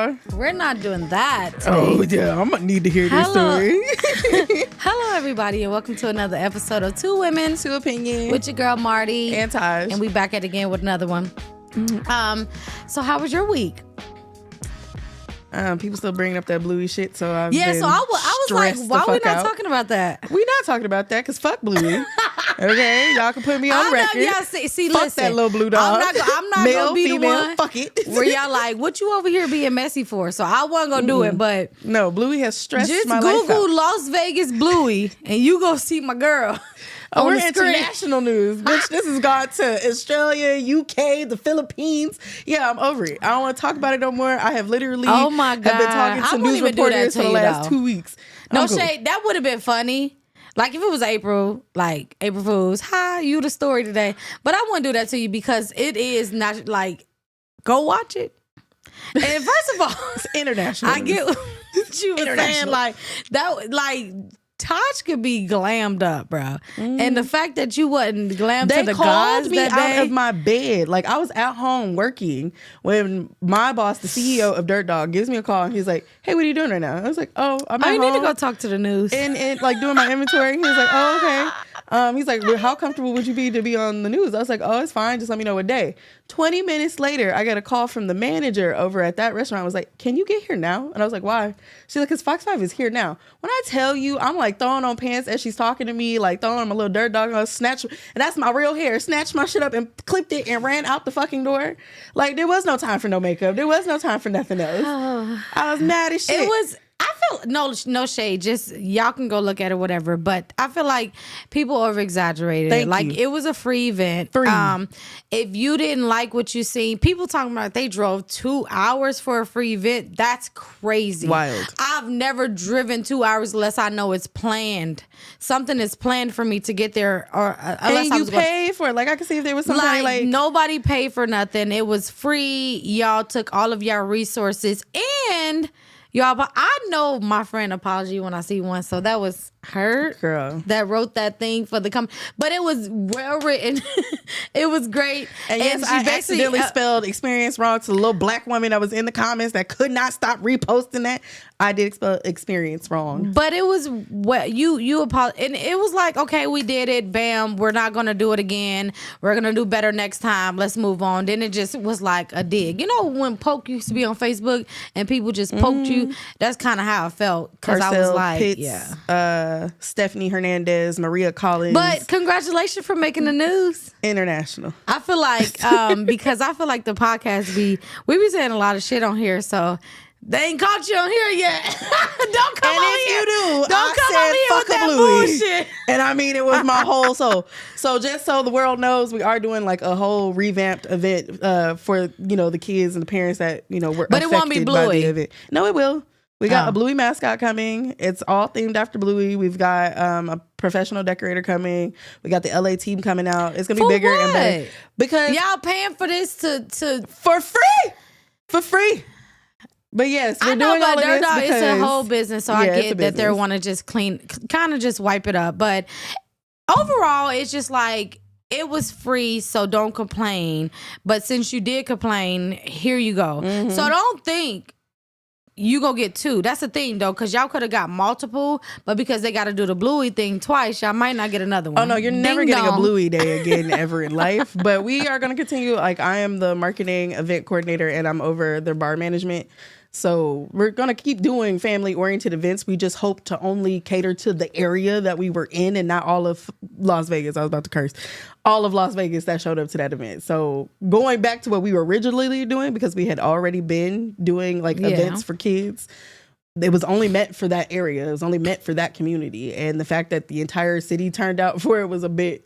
y'all. We're not doing that today. Oh, yeah. I'm going to need to hear this story. Hello, everybody, and welcome to another episode of Two Women, Two Opinions. with your girl, Marty. And Taj. And we back at it again with another one. So how was your week? People still bringing up that Bluey shit, so I've So I was like, stressed why the are we fuck not out. talking about that? We not talking about that, because fuck Bluey. Okay? Y'all can put me on record. Yeah, see, Fuck listen. that little blue dog. I'm not Male, gonna be female, the one fuck it. where y'all like, what you over here being messy for? So I wasn't gonna do it, but No, Bluey has stressed just my life Google out. Las Vegas Bluey and you go see my girl. Oh, on we're the screen. international news, bitch. This has gone to Australia, UK, the Philippines. Yeah, I'm over it. I don't want to talk about it no more. I have literally Oh my have been God. talking I to wouldn't news even do that reporters to for the you, last though. 2 weeks. No I'm cool. shade. That would have been funny. Like if it was April, like April Fools, hi, you the story today. But I wouldn't do that to you because it is not like, go watch it. And first of all, It's international. I get what you were saying. International. Like that, like Taj could be glammed up, bro. And the fact that you wasn't glammed They to the called gods me that out day. of my bed. Like I was at home working when my boss, the CEO of Dirt Dog, gives me a call and he's like, "Hey, what are you doing right now?" I was like, "Oh, I'm at I home." need to go talk to the news. and like doing my inventory. He was like, "Oh, okay." He's like, well, "How comfortable would you be to be on the news?" I was like, "Oh, it's fine. Just let me know what day." 20 minutes later, I got a call from the manager over at that restaurant. I was like, "Can you get here now?" And I was like, "Why?" She's like, "Because Fox 5 is here now." When I tell you, I'm like throwing on pants as she's talking to me, like throwing on my little Dirt Dog, and snatch, and that's my real hair. Snatched my shit up and clipped it and ran out the fucking door. Like there was no time for no makeup. There was no time for nothing else. I was mad as shit. It was. I feel no shade. Just y'all can go look at it, whatever. But I feel like people over exaggerated. Thank Like you. it was a free event. Free. If you didn't like what you seen, people talking about they drove 2 hours for a free event. That's crazy. Wild. I've never driven 2 hours unless I know it's planned. Something is planned for me to get there, or unless and I you was going. pay for it. Like I could see if there was somebody like Nobody paid for nothing. It was free. Y'all took all of y'all resources and y'all. But I know my friend Apology when I see one, so that was her Girl. that wrote that thing for the but it was well written. It was great. And yes, she I basically, accidentally spelled experience wrong to the little black woman that was in the comments that could not stop reposting that. I did spell experience wrong. But it was what you apologize, and it was like, okay, we did it. Bam, we're not gonna do it again. We're gonna do better next time. Let's move on. Then it just was like a dig. You know when poke used to be on Facebook and people just poked you. That's kind of how I felt because I was Carcel like, Pitts, yeah. Stephanie Hernandez, Maria Collins. But congratulations for making the news. international. I feel like because I feel like the podcast we be saying a lot of shit on here, so. They ain't caught you on here yet. Don't come And on if here. you do, Don't come I on here said with fuck a that Bluey. bullshit. And I mean, it was my whole soul. So just so the world knows, we are doing like a whole revamped event for, the kids and the parents that, were But it won't be affected by Bluey. the event. No, it will. We got Oh. a Bluey mascot coming. It's all themed after Bluey. We've got a professional decorator coming. We got the LA team coming out. It's going to be For bigger and what? better. Because Y'all paying for this to for free. For free. But yes, we're I know, doing all but of Dirt this Dog because it's a whole business, so I Yeah, it's a get that they business. want to just kind of just wipe it up. But overall, it's just like it was free, so don't complain. But since you did complain, here you go. Mm-hmm. So don't think you gonna get two. That's the thing though, because y'all could have got multiple, but because they got to do the Bluey thing twice, y'all might not get another one. Oh no, you're never Ding getting a dong. Bluey day again ever in life. But we are going to continue. Like I am the marketing event coordinator and I'm over the bar management. So we're going to keep doing family oriented events. We just hope to only cater to the area that we were in and not all of Las Vegas. I was about to curse. All of Las Vegas that showed up to that event. So going back to what we were originally doing, because we had already been doing like Yeah. events for kids. It was only meant for that area. It was only meant for that community. And the fact that the entire city turned out for it was a bit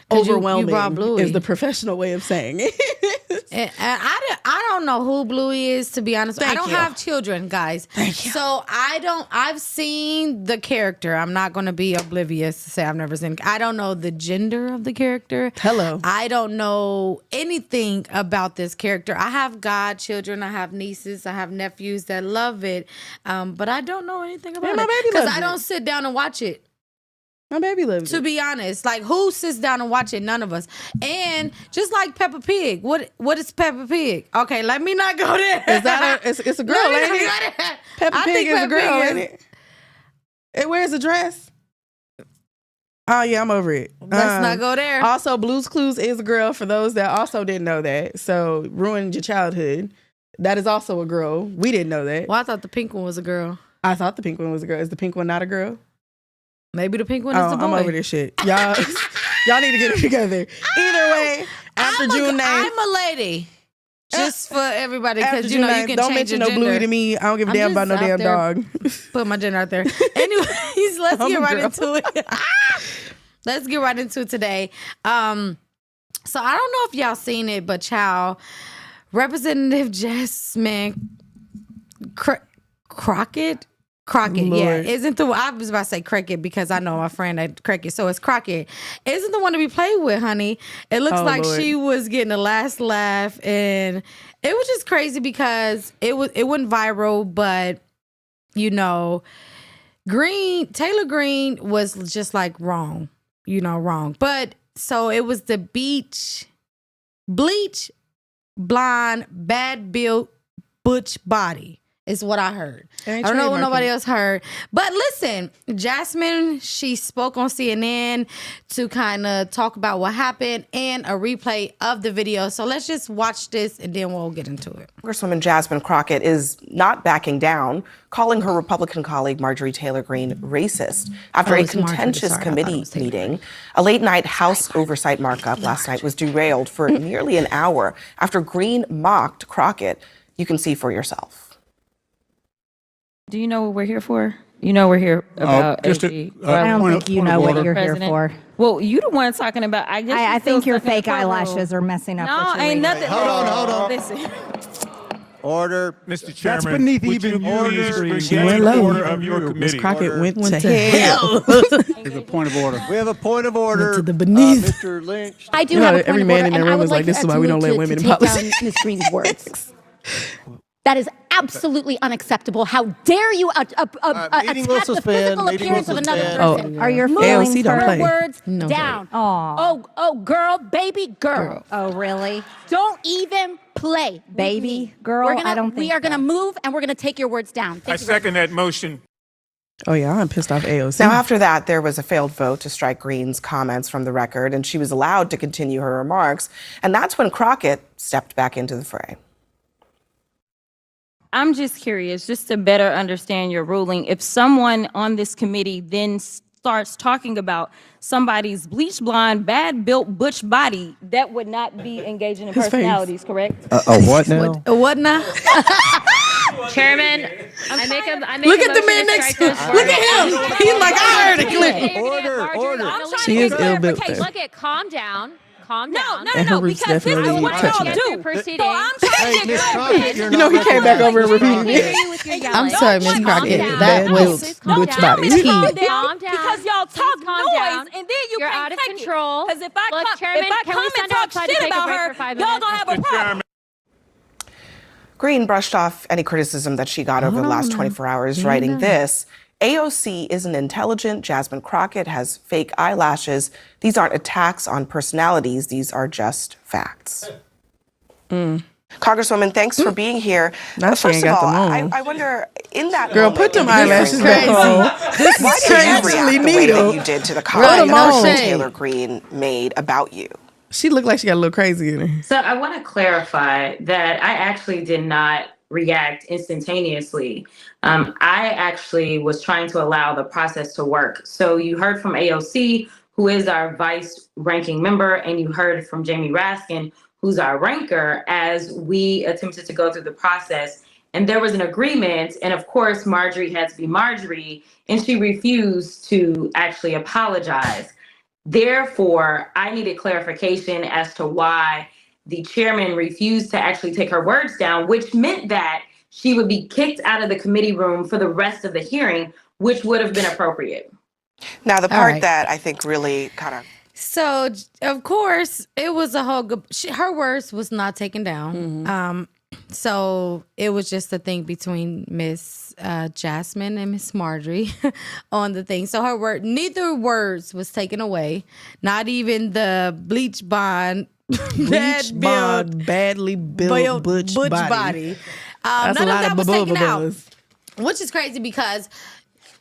'Cause you overwhelming brought Bluey. is the professional way of saying it. And I don't know who Bluey is, to be honest. I Thank don't you. have children, guys. Thank you. So I've seen the character. I'm not going to be oblivious to say I've never seen. I don't know the gender of the character. Hello. I don't know anything about this character. I have godchildren. I have nieces. I have nephews that love it. But I don't know anything about Yeah, my it. baby Because loves I it. don't sit down and watch it. My baby loves To it. be honest, like who sits down and watch it? None of us. And just like Peppa Pig, what is Peppa Pig? Okay, let me not go there. Is that it's a girl, Let me ain't not it? go there. Peppa I Pig think is a Peppa girl, Pig ain't it? It wears a dress. Oh yeah, I'm over it. Let's not go there. Also, Blue's Clues is a girl for those that also didn't know that. So ruined your childhood. That is also a girl. We didn't know that. Well, I thought the pink one was a girl. I thought the pink one was a girl. Is the pink one not a girl? Maybe the pink one is the boy. I'm over this shit. Y'all need to get it together. Either way, after June 9th. I'm a lady. Just for everybody, After because June you 9th, can don't change mention your no Bluey gender. to me. I don't give a I'm damn about no just out damn there dog. Put my gender out there. Anyways, let's I'm get a right girl. into it. Let's get right into it today. So I don't know if y'all seen it, but child, Representative Jasmine Crockett, yeah, Lord. isn't the I was about to say Cricket because I know my friend at Cricket, so it's Crockett. Isn't the one to be played with, honey? It looks Oh, like Lord. she was getting the last laugh, and it was just crazy because it went viral, but Taylor Green was just like wrong. But so it was the bleach, blonde, bad built, butch body is what I heard. I don't know what nobody else heard. But listen, Jasmine, she spoke on CNN to kind of talk about what happened and a replay of the video. So let's just watch this and then we'll get into it. Congresswoman Jasmine Crockett is not backing down, calling her Republican colleague Marjorie Taylor Greene racist. After a it's Marjorie. contentious Sorry, I thought it committee was Taylor meeting, a late-night House oversight markup last night was derailed for nearly an hour after Greene mocked Crockett. You can see for yourself. Do you know what we're here for? You know we're here about just AG. I don't think you know what you're here President. for. Well, you the one talking about. I guess I you still think your stuck in the fake eyelashes courtroom. are messing up No, what you're ain't reading. nothing. Hold on. Listen. Order. Mr. Chairman, That's beneath would even you please order. bring She the went low. order of your Miss committee? Crockett went Went to to hell. There's a point of order. We have a point of order. to the beneath. Mr. Lynch. I do You know, have a point every of man order, in that and room I would is like, like this to is why we don't let to women in take down politics. Ms. Green's words. That is absolutely unacceptable. How dare you attack Meeting will the suspend. physical Meeting appearance will of another suspend. person? Are your Move feelings AOC don't her play. words No. down. Aw. Oh, girl, baby girl. Oh, really? Don't even play, with Baby me. girl? We're gonna, I don't think we are going to so. move, and we're going to take your words down. I Thank you very second that motion. Oh yeah, I'm pissed off AOC. Now, after that, there was a failed vote to strike Greene's comments from the record, and she was allowed to continue her remarks. And that's when Crockett stepped back into the fray. I'm just curious, just to better understand your ruling. If someone on this committee then starts talking about somebody's bleach blonde, bad built butch body, that would not be engaging in His face. personalities, correct? What now? What now? Chairman, I make a Look at the motion man to next strike to those him. Look at him. words. He's like, I heard it clear. Order. She is ill built. Look at, calm down. Calm down. And her roots definitely touching it. Through proceedings. Hey, Miss Crockett, you're You know, he not came back over and repeated Hear it. you with your I'm yelling. sorry, Miss Calm Crockett. down. That Please was calm butch down. body. Please He- calm down. Because y'all talk Please calm noise down. and then you You're can't out of take control. Because if I Look, come, Chairman, if I can come we and send talk outside to shit take a about break her, for 5 y'all minutes? gonna have a Mr. problem. Chairman. Greene brushed off any criticism that she got over the last 24 hours, writing this. AOC isn't intelligent. Jasmine Crockett has fake eyelashes. These aren't attacks on personalities. These are just facts. Congresswoman, thanks for being here. Now she First ain't of got all, them on. I wonder, in that Girl, moment, put them in the hearing, eyelashes back on. This why is did you crazy. react the way that you did to the Right, comment no Marjorie shade. Taylor Greene made about you? She looked like she got a little crazy in her. So I want to clarify that I actually did not react instantaneously. I actually was trying to allow the process to work. So you heard from AOC, who is our vice ranking member, and you heard from Jamie Raskin, who's our ranker, as we attempted to go through the process. And there was an agreement. And of course, Marjorie had to be Marjorie, and she refused to actually apologize. Therefore, I needed clarification as to why the chairman refused to actually take her words down, which meant that she would be kicked out of the committee room for the rest of the hearing, which would have been appropriate. Now, the part right. that I think really kind of So, of course, it was a whole. Her words was not taken down. So it was just a thing between Miss Jasmine and Miss Marjorie on the thing. So neither words was taken away. Not even the bleach bond. Badly built butch body. That's None a lot of that of was taken out, bubbles. which is crazy because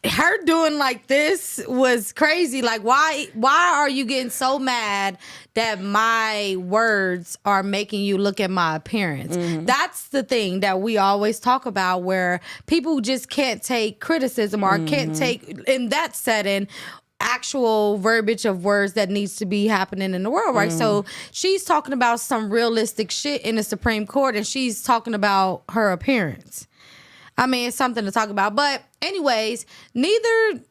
her doing like this was crazy. Like, why are you getting so mad that my words are making you look at my appearance? That's the thing that we always talk about, where people just can't take criticism or can't take, in that setting, actual verbiage of words that needs to be happening in the world, right? So she's talking about some realistic shit in the Supreme Court, and she's talking about her appearance. I mean, it's something to talk about. But anyways, neither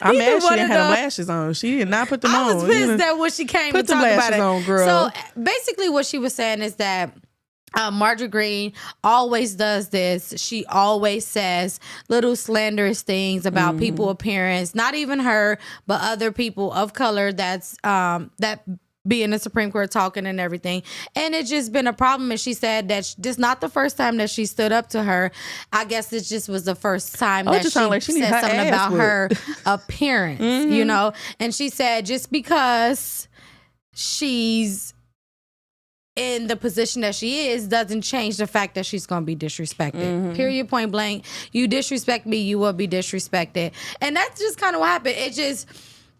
I'm mad she one didn't of have the- lashes on. She did not put them on. I was pissed that when she came to Put the talk about lashes it. on, girl. So basically what she was saying is that Marjorie Greene always does this. She always says little slanderous things about people's appearance. Not even her, but other people of color that's that be in the Supreme Court talking and everything. And it's just been a problem. And she said that this not the first time that she stood up to her. I guess it just was the first time Oh, it that just she sounded like she needed said her something ass about whooped. her appearance, you know? And she said just because she's in the position that she is doesn't change the fact that she's going to be disrespected. Period, point blank. You disrespect me, you will be disrespected. And that's just kind of what happened. It just,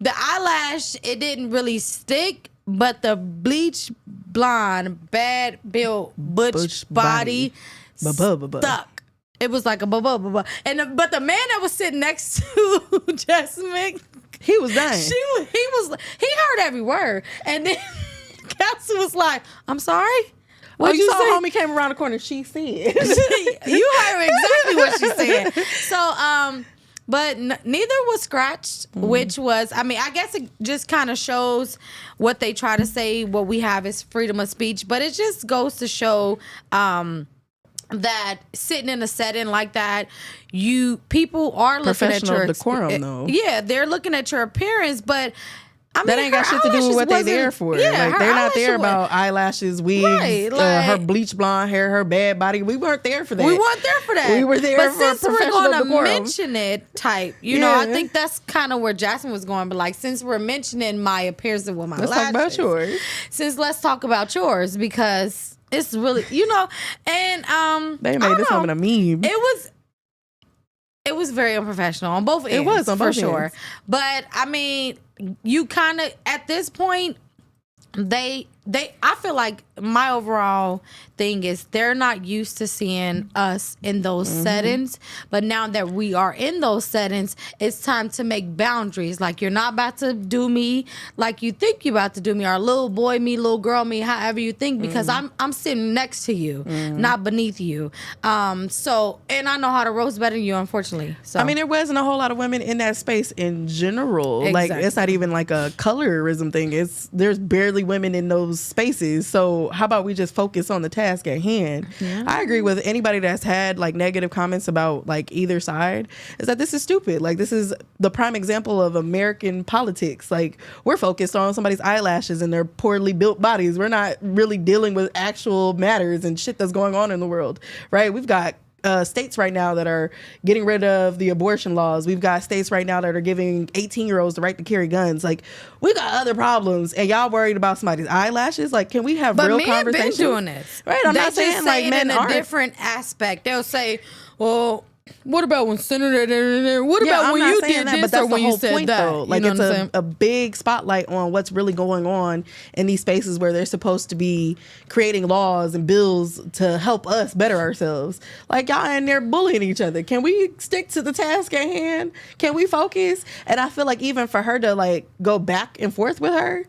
the eyelash, it didn't really stick, but the bleach blonde, bad built, butch body stuck. It was like a blah. And but the man that was sitting next to Jasmine, He was dying. he heard every word. And then Cassie was like, I'm sorry? What you say? saw homie came around the corner, she said. You heard exactly what she said. So, but neither was scratched, which was, I mean, I guess it just kind of shows what they try to say. What we have is freedom of speech, but it just goes to show that sitting in a setting like that, people are looking at Professional your decorum, though. Yeah, they're looking at your appearance, but I mean, That ain't got her shit to do with what they eyelashes there wasn't- for. Yeah, like her they're not there eyelashes wasn't- about eyelashes, wigs, Right, her like- bleach blonde hair, her bad body. We weren't there for that. We weren't there for that. We were there but for since we're professional going to decorum. mention it, type, you know, I Yeah. think that's kind of where Jasmine was going. But like, since we're mentioning my appearance with my Let's lashes, talk about yours. let's talk about yours because it's really, you know, and They I made don't this know. woman a meme. It was very unprofessional on both ends. It was on for both sure. ends. But I mean, you kind of at this point, I feel like my overall thing is they're not used to seeing us in those settings, but now that we are in those settings, it's time to make boundaries. Like, you're not about to do me like you think you're about to do me, or little boy me, little girl me, however you think, because I'm sitting next to you, not beneath you. So, and I know how to roast better than you, unfortunately. So I mean, there wasn't a whole lot of women in that space in general. Like, Exactly. it's not even like a colorism thing. There's barely women in those spaces. So how about we just focus on the task at hand? Yeah. I agree with anybody that's had like negative comments about like either side, is that this is stupid. Like, this is the prime example of American politics. Like, we're focused on somebody's eyelashes and their poorly built bodies. We're not really dealing with actual matters and shit that's going on in the world, right? We've got states right now that are getting rid of the abortion laws. We've got states right now that are giving 18-year-olds the right to carry guns. Like, we got other problems, and y'all worried about somebody's eyelashes. Like, can we have But real men been conversations? doing this, Right? I'm They not just saying say like it men in a aren't. different aspect. They'll say, "Well, what about when Senator? What Yeah, about I'm when not you saying did that, but this that's or when the you whole said point, that?" though. Like, you know it's what I'm saying? a big spotlight on what's really going on in these spaces where they're supposed to be creating laws and bills to help us better ourselves. Like, y'all in there bullying each other. Can we stick to the task at hand? Can we focus? And I feel like even for her to like go back and forth with her,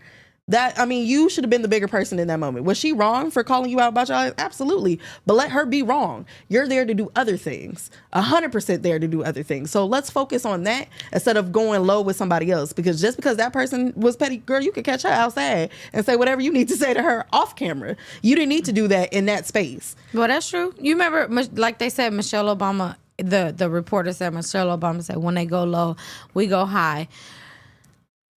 that, I mean, you should have been the bigger person in that moment. Was she wrong for calling you out about your eyes? Absolutely. But let her be wrong. You're there to do other things. 100% there to do other things. So let's focus on that instead of going low with somebody else. Because just because that person was petty, girl, you could catch her outside and say whatever you need to say to her off camera. You didn't need to do that in that space. Well, that's true. You remember, like they said, Michelle Obama. The reporter said Michelle Obama said, "When they go low, we go high."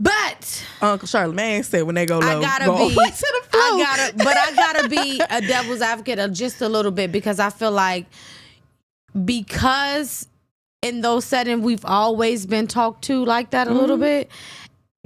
But Uncle Charlemagne said when they go low, I gotta go be. all the way to the I gotta be a devil's advocate just a little bit, because I feel like because in those settings we've always been talked to like that a little bit.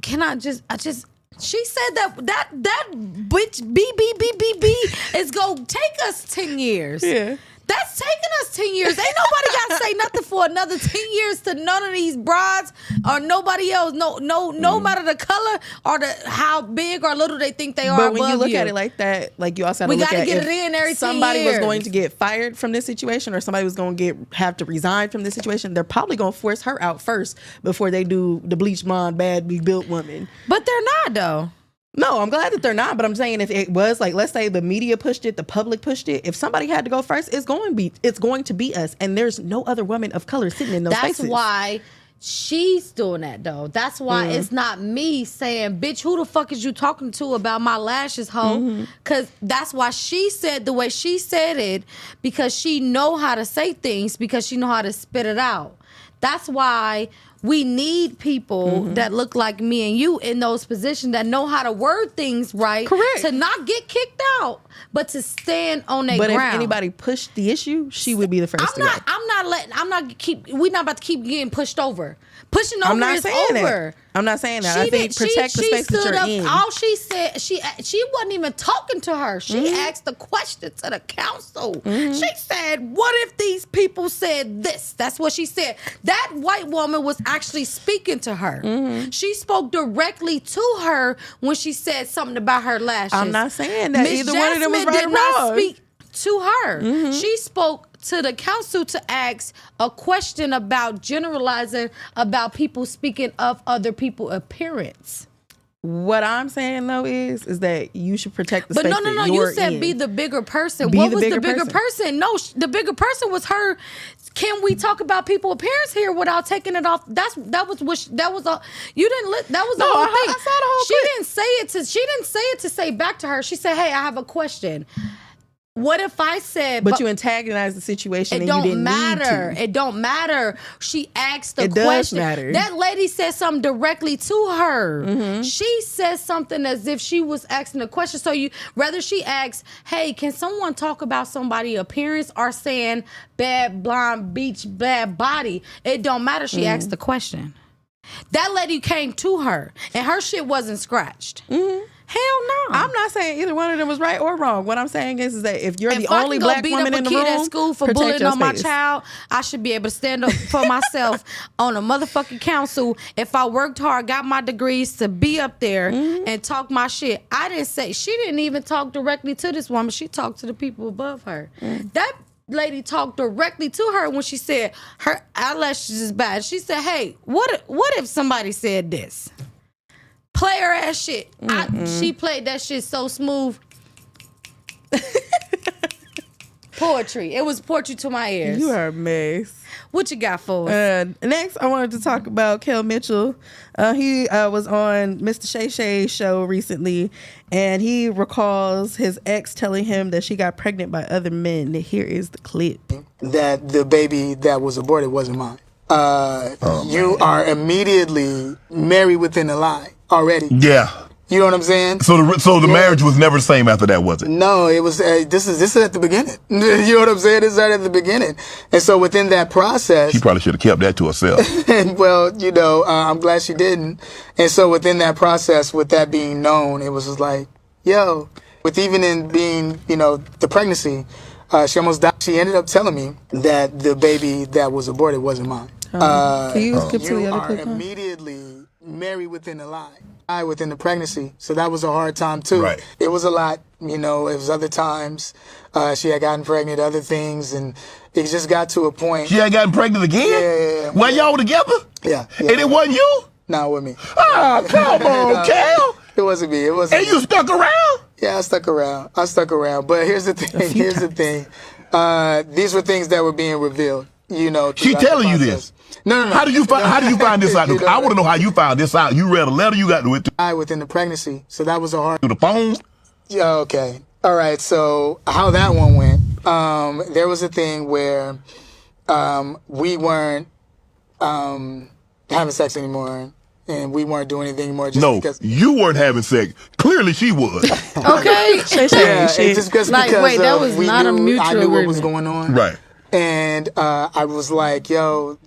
She said that bitch B is gonna take us 10 years. Yeah. That's taking us 10 years. Ain't nobody got to say nothing for another 10 years to none of these broads or nobody else. No matter the color or how big or little they think they are. But when you above look at it like that, like you also have to look gotta at get if it in every 10 somebody was years. going to get fired from this situation or somebody was going to have to resign from this situation, they're probably going to force her out first before they do the bleach blonde, badly built woman. But they're not, though. No, I'm glad that they're not, but I'm saying if it was like, let's say the media pushed it, the public pushed it, if somebody had to go first, it's going to be us, and there's no other woman of color sitting in those That's spaces. why she's doing that, though. That's why it's not me saying, bitch, who the fuck is you talking to about my lashes, hoe? Because that's why she said the way she said it, because she know how to say things, because she know how to spit it out. That's why we need people that look like me and you in those positions that know how to word things right. Correct. To not get kicked out, but to stand on their But ground. if anybody pushed the issue, she would be the first to go. We're not about to keep getting pushed over. Pushing over I'm not is saying over. that. I'm not saying that. I think protect the space that you're in. All she said, she wasn't even talking to her. She asked the question to the council. She said, what if these people said this? That's what she said. That white woman was actually speaking to her. She spoke directly to her when she said something about her lashes. I'm not saying that Miss either one of them was Jasmine right did or not wrong. speak to her. She spoke to the council to ask a question about generalizing about people speaking of other people's appearance. What I'm saying though is that you should protect the But space no, that you you're said in. be the bigger person. Be What the was the bigger bigger person? No, the bigger person was her. Can we talk about people's appearance here without taking it off? That was a you didn't that was the No, whole I thing. saw the whole She clip. didn't say it to say back to her. She said, "Hey, I have a question. What if I said?" But you antagonized the situation It and you don't didn't matter. need to. It don't matter. She asked the It does question. matter. That lady said something directly to her. Mm-hmm. She said something as if she was asking a question. So whether she asks, "Hey, can someone talk about somebody's appearance?" or saying "bad blonde beach, bad body," it don't matter. She Mm-hmm. asked the question. That lady came to her, and her shit wasn't scratched. Hell no. I'm not saying either one of them was right or wrong. What I'm saying is that if you're If the I only can go black beat woman up in a the kid room, at school for protect bullying your on my space. child, I should be able to stand up for myself on a motherfucking council. If I worked hard, got my degrees to be up there and talk my shit. She didn't even talk directly to this woman. She talked to the people above her. That lady talked directly to her when she said her eyelashes is bad. She said, "Hey, what if somebody said this?" Player ass shit. She played that shit so smooth. Poetry. It was poetry to my ears. You are a mess. What you got for us? Next, I wanted to talk about Kel Mitchell. He was on Mr. Shay Shay's show recently, and he recalls his ex telling him that she got pregnant by other men. Here is the clip. That the baby that was aborted wasn't mine. You are immediately married within a lie already. Yeah. You know what I'm saying? So the marriage was never the same after that, was it? No, it was. This is at the beginning. You know what I'm saying? This is right at the beginning. And so within that process, She probably should have kept that to herself. and well, I'm glad she didn't. And so within that process, with that being known, it was just like, yo, with even in being, the pregnancy, she almost died. She ended up telling me that the baby that was aborted wasn't mine. Can you skip to the You other are clip? Huh? immediately married within a lie. I within the pregnancy, so that was a hard time too. Right. It was a lot, it was other times. She had gotten pregnant, other things, and it just got to a point. She had gotten pregnant again? Yeah. While y'all were together? Yeah. And it wasn't you? Not with me. Ah, come on, Cal. It wasn't me. It wasn't. And you stuck around? Yeah, I stuck around. But here's the thing. These were things that were being revealed. She throughout the telling you process. this? No. How do you find this out? I want to know how you found this out. You read a letter, you got to it I within the pregnancy, so that was a hard. through the phone? Yeah, okay. All right, so how that one went, there was a thing where we weren't having sex anymore, and we weren't doing anything more. Just No, because, you weren't having sex. Clearly, she was. Okay. yeah, it's just Like, because wait, that of was we not a knew, I mutual knew what was agreement. going on, Right. and I was like, "Yo,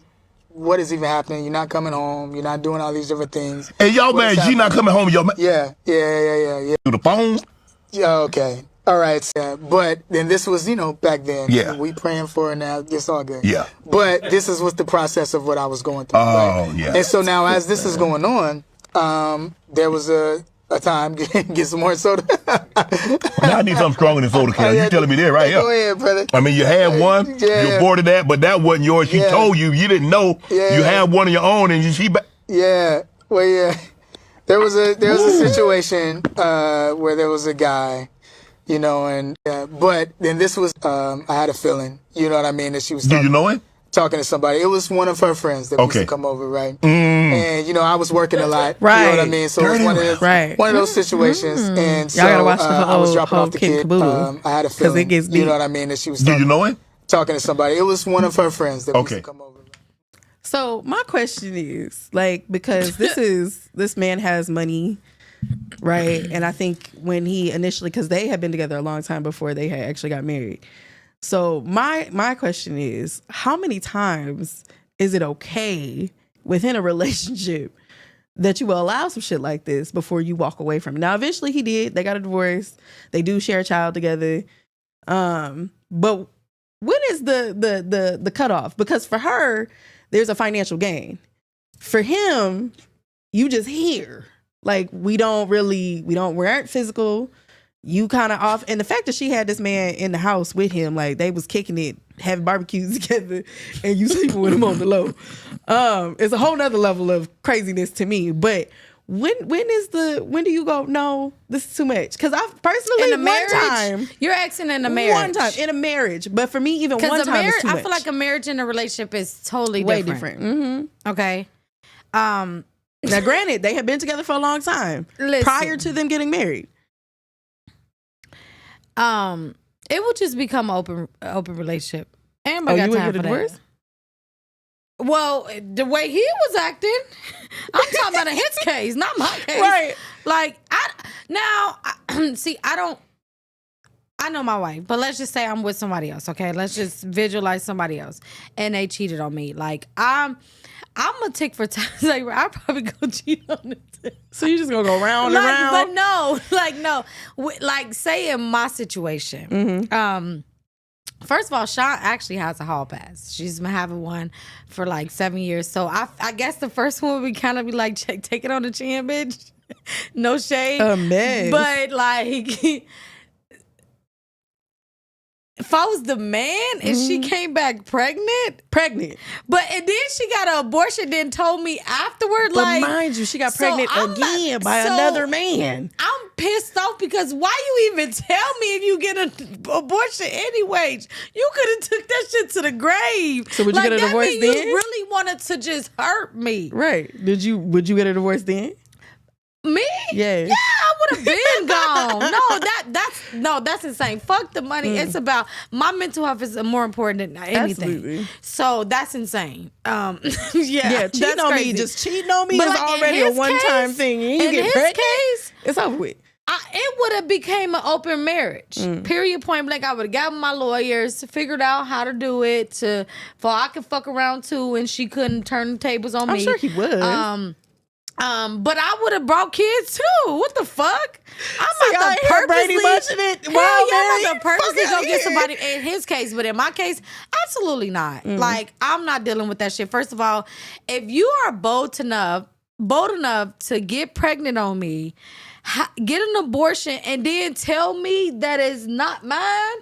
what is even happening? You're not coming home. You're not doing all these different things." And y'all What is man, she not happening? coming home. Y'all Yeah. through the phone. Yeah, okay. All right. Yeah. But then this was, back then. Yeah. We praying for her now. It's all good. Yeah. But this is what the process of what I was going through. Oh, right? yeah. And so now as this is going on, there was a time, get some more soda. Now I need something stronger than soda can. You telling me that right Go here? ahead, brother. I mean, you had one. Yeah. You aborted that, but that wasn't yours. She Yeah. told you. You didn't know. Yeah. You had one of your own, and she. Yeah. Well, yeah. There was a situation where there was a guy, and but then this was I had a feeling, you know what I mean, that she was Did you know him? talking to somebody. It was one of her friends that used Okay. to come over, right? And I was working a lot, you know Right. what I mean. So it was one of those, Right. one of those situations. And so Y'all gotta watch the I was whole- dropping whole off the kid kid. and caboodle, I had a 'cause feeling, it gets you deep. know what I mean, that she was Did you know him? talking to somebody. It was one of her friends that used Okay. to come over. So my question is, like, because this man has money, right? And I think when he initially, because they had been together a long time before they had actually got married. So my question is, how many times is it okay within a relationship that you will allow some shit like this before you walk away from it? Now, eventually he did. They got a divorce. They do share a child together. But when is the cutoff? Because for her, there's a financial gain. For him, you just here. Like, we aren't physical. You kind of off. And the fact that she had this man in the house with him, like they was kicking it, having barbecues together, and you sleeping with him on the low. It's a whole nother level of craziness to me. But when do you go, no, this is too much? Because I personally, In a one marriage, time, you're asking in a marriage. one time in a marriage. But for me, even one Because time is too much. I feel like a marriage and a relationship is totally way different. different. Okay. Now, granted, they had been together for a long time Listen. prior to them getting married. It would just become an open relationship. And Oh, I got you would time get a for divorce? that. Well, the way he was acting, I'm talking about in his case, not my case. Right. Like, I know my wife, but let's just say I'm with somebody else, okay? Let's just visualize somebody else. And they cheated on me. Like, I'm a tick for time. Like, I'll probably go cheat on it. So you just gonna go round and round? But no. Like, say in my situation, first of all, Sean actually has a hall pass. She's been having one for like 7 years. So I guess the first one would kind of be like, take it on the chin, bitch. No shade. A mess. But like, if I was the man and she came back pregnant, but and then she got an abortion, then told me afterward, But like, mind you, she got so pregnant I'm again by so another man. I'm pissed off because why you even tell me if you get an abortion anyway? You could have took that shit to the grave. So would you get a that divorce mean then? You really wanted to just hurt me. Right. Would you get a divorce then? Me? Yes. Yeah, I would have been gone. That's insane. Fuck the money. It's about my mental health is more important than anything. Absolutely. So that's insane. Yeah, Yeah, cheating that's on crazy. me, just cheating on me But is like, in already a his one-time case- thing. And you in get his pregnant, case, it's over with. it would have became an open marriage. Period. Point blank. I would have gotten my lawyers, figured out how to do it for I could fuck around too, and she couldn't turn the tables on I'm me. sure he would. But I would have brought kids too. What the fuck? I'm y'all not ain't the heard Brady purposely. Bunch in it Hell while yeah, I'm married? not the purposely Fuck go out get here. somebody in his case, but in my case, absolutely not. Like, I'm not dealing with that shit. First of all, if you are bold enough to get pregnant on me, get an abortion, and then tell me that is not mine.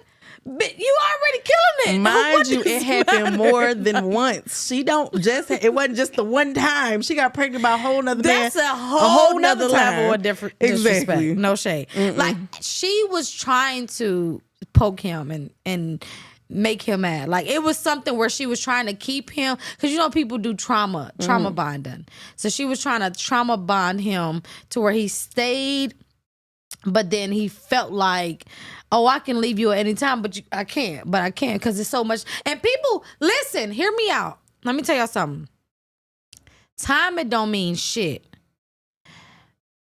But you already killing it. Mind What you, does it happened more than once. She don't just, it wasn't just the one time. She got pregnant by a whole nother man. That's a whole nother level time. of disrespect. Exactly. No shade. Like, she was trying to poke him and make him mad. Like, it was something where she was trying to keep him, because people do trauma bonding. So she was trying to trauma bond him to where he stayed, but then he felt like, oh, I can leave you at any time, but I can't because it's so much. And people, listen, hear me out. Let me tell y'all something. Time, it don't mean shit.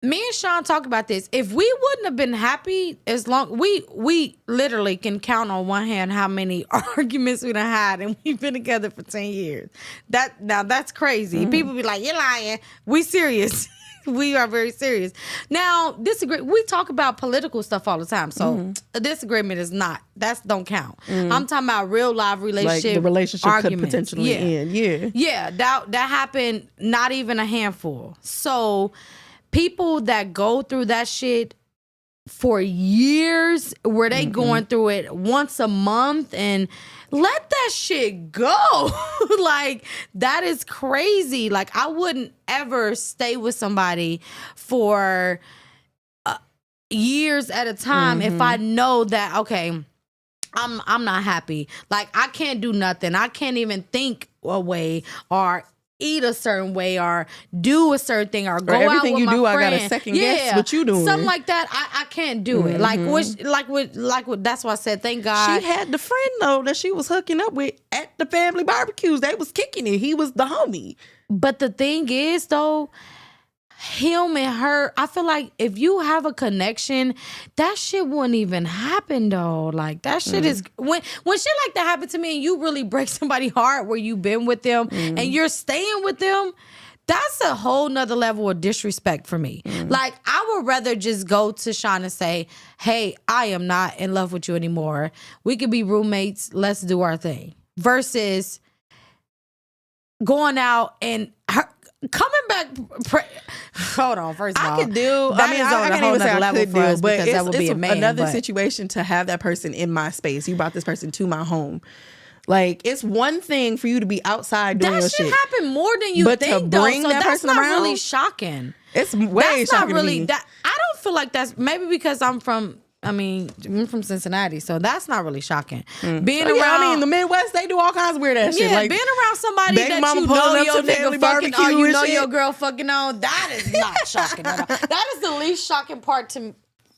me and Sean talk about this. If we wouldn't have been happy, as long we literally can count on one hand how many arguments we done had, and we've been together for 10 years. That's crazy. People be like, "You're lying." We serious. We are very serious. Now, we talk about political stuff all the time. So a disagreement is not. Don't count. I'm talking about real live relationship. Like the relationship arguments. could potentially end. Yeah. Yeah, that happened, not even a handful. So people that go through that shit for years, where they going through it once a month, and let that shit go. Like, that is crazy. Like, I wouldn't ever stay with somebody for years at a time if I know that, okay, I'm not happy. Like, I can't do nothing. I can't even think a way or eat a certain way or do a certain thing or go out everything with you my do, friend. I gotta second guess what you doing. Something like that, I can't do it. Like that's why I said, thank God. She had the friend though that she was hooking up with at the family barbecues. They was kicking it. He was the homie. But the thing is though, him and her, I feel like if you have a connection, that shit wouldn't even happen though. Like, that shit is when shit like that happen to me and you really break somebody's heart where you've been with them and you're staying with them, that's a whole nother level of disrespect for me. Like, I would rather just go to Sean and say, hey, I am not in love with you anymore. We could be roommates. Let's do our thing. Versus going out and her coming back. Hold on. First of all, I could do. That is on a can't whole even say nother I level could for us do, but because that would be a man. Another but- situation to have that person in my space. You brought this person to my home. Like, it's one thing for you to be outside doing that your shit shit. happen more than you But think, to bring though. So that that's person not around, really shocking. It's way That's not shocking really to me. that. I don't feel like that's maybe because I'm from Cincinnati, so that's not really shocking. Being Oh, around, yeah, I mean, the Midwest, they do all kinds of weird ass shit. yeah, Like, being around somebody baby that mama you pulling know up your to family nigga fucking, or barbecue you and know shit. your girl fucking on, that is not shocking at all. That is the least shocking part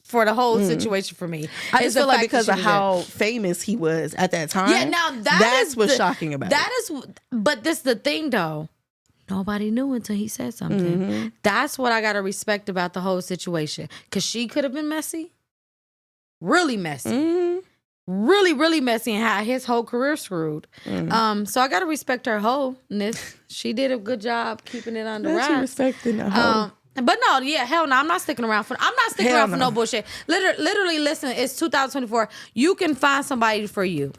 for the whole situation for me. I is just the feel like fact that because she of was there. how famous he was at that time. Yeah, now that's what's shocking about it. But this the thing though. Nobody knew until he said something. That's what I gotta respect about the whole situation. Cause she could have been messy. Really messy. Really, really messy and had his whole career screwed. So I gotta respect her wholeness. She did a good job keeping it under That's you wraps. respecting the whole. But no, yeah, hell no. I'm not sticking around for no bullshit. Literally, listen, it's 2024. You can find somebody for you.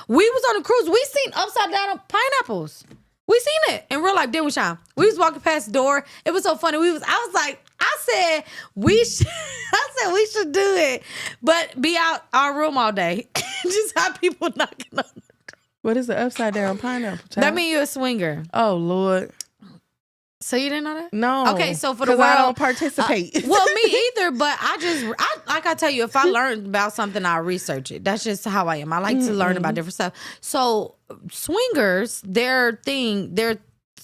We was on a cruise. We seen upside down pineapples. We seen it in real life, didn't we, Sean? We was walking past the door. It was so funny. I said we should do it, but be out our room all day. Just have people knocking on the door. What is the upside down pineapple? That mean you're a swinger. Oh Lord. So you didn't know that? No. Okay, so for the 'Cause world, I don't participate. Well, me either. But like I tell you, if I learn about something, I research it. That's just how I am. I like to learn about different stuff. So swingers, their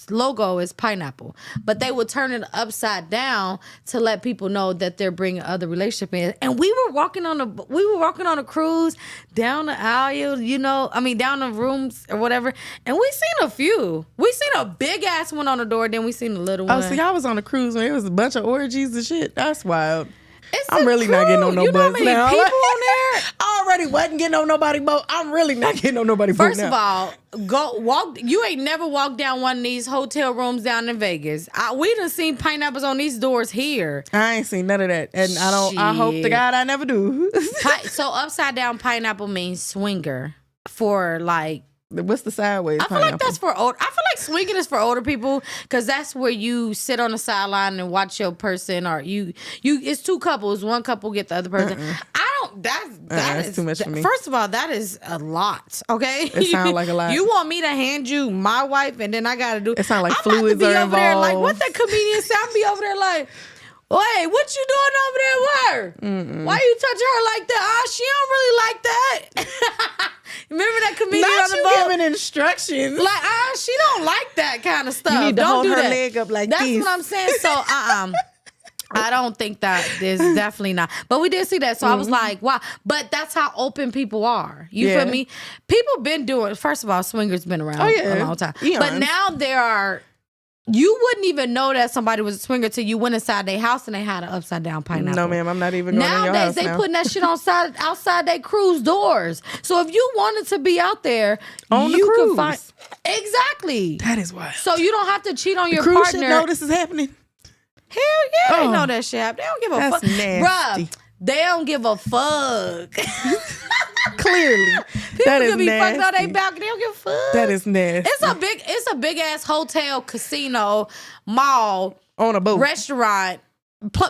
logo is pineapple, but they would turn it upside down to let people know that they're bringing other relationship in. And we were walking on a cruise down the aisle, down the rooms or whatever, and we seen a few. We seen a big ass one on the door, then we seen a little one. Oh, see, I was on a cruise when it was a bunch of orgies and shit. That's wild. I'm really not getting on no you know how bus many now. people on there? I already wasn't getting on nobody boat. I'm really not getting on nobody boat First now. of all, you ain't never walked down one of these hotel rooms down in Vegas. We done seen pineapples on these doors here. I ain't seen none of that. And I hope to God I never do. So upside down pineapple means swinger for like. What's the sideways I feel pineapple? like that's for old. I feel like swinging is for older people because that's where you sit on the sideline and watch your person, or you. It's two couples. One couple get the other person. I don't. That's too much for me. First of all, that is a lot. Okay, It sounds like a lot. You want me to hand you my wife, and then I got to do. It sounds like I'm about to fluids be are over there like involved. what that comedian sound be over there like. Wait, what you doing over there with her? Why you touching her like that? She don't really like that. Remember that comedian Not on the you boat? giving instructions. Like, she don't like that kind of stuff. You need to don't hold do her that. leg up like That's this. what I'm saying. So, I don't think that is definitely not. But we did see that. So I was like, wow. But that's how open people are. You Yeah. feel me? People been doing, first of all, swingers been around Oh, yeah. a long time. Eons. But now there are You wouldn't even know that somebody was a swinger till you went inside their house and they had an upside down pineapple. No, ma'am, I'm not even going in your Nowadays, house they now. putting that shit outside their cruise doors. So if you wanted to be out there, On the you cruise. could find exactly. That is wild. So you don't have to cheat on your Cruise partner. ship know this is happening. Hell yeah, they Oh. know that shit. They don't give a That's fuck, nasty. bruh. They don't give a fuck. Clearly, People that is could be fucked on their nasty. balcony. They don't give a fuck. That is nasty. It's a big ass hotel, casino, mall, On a boat. restaurant,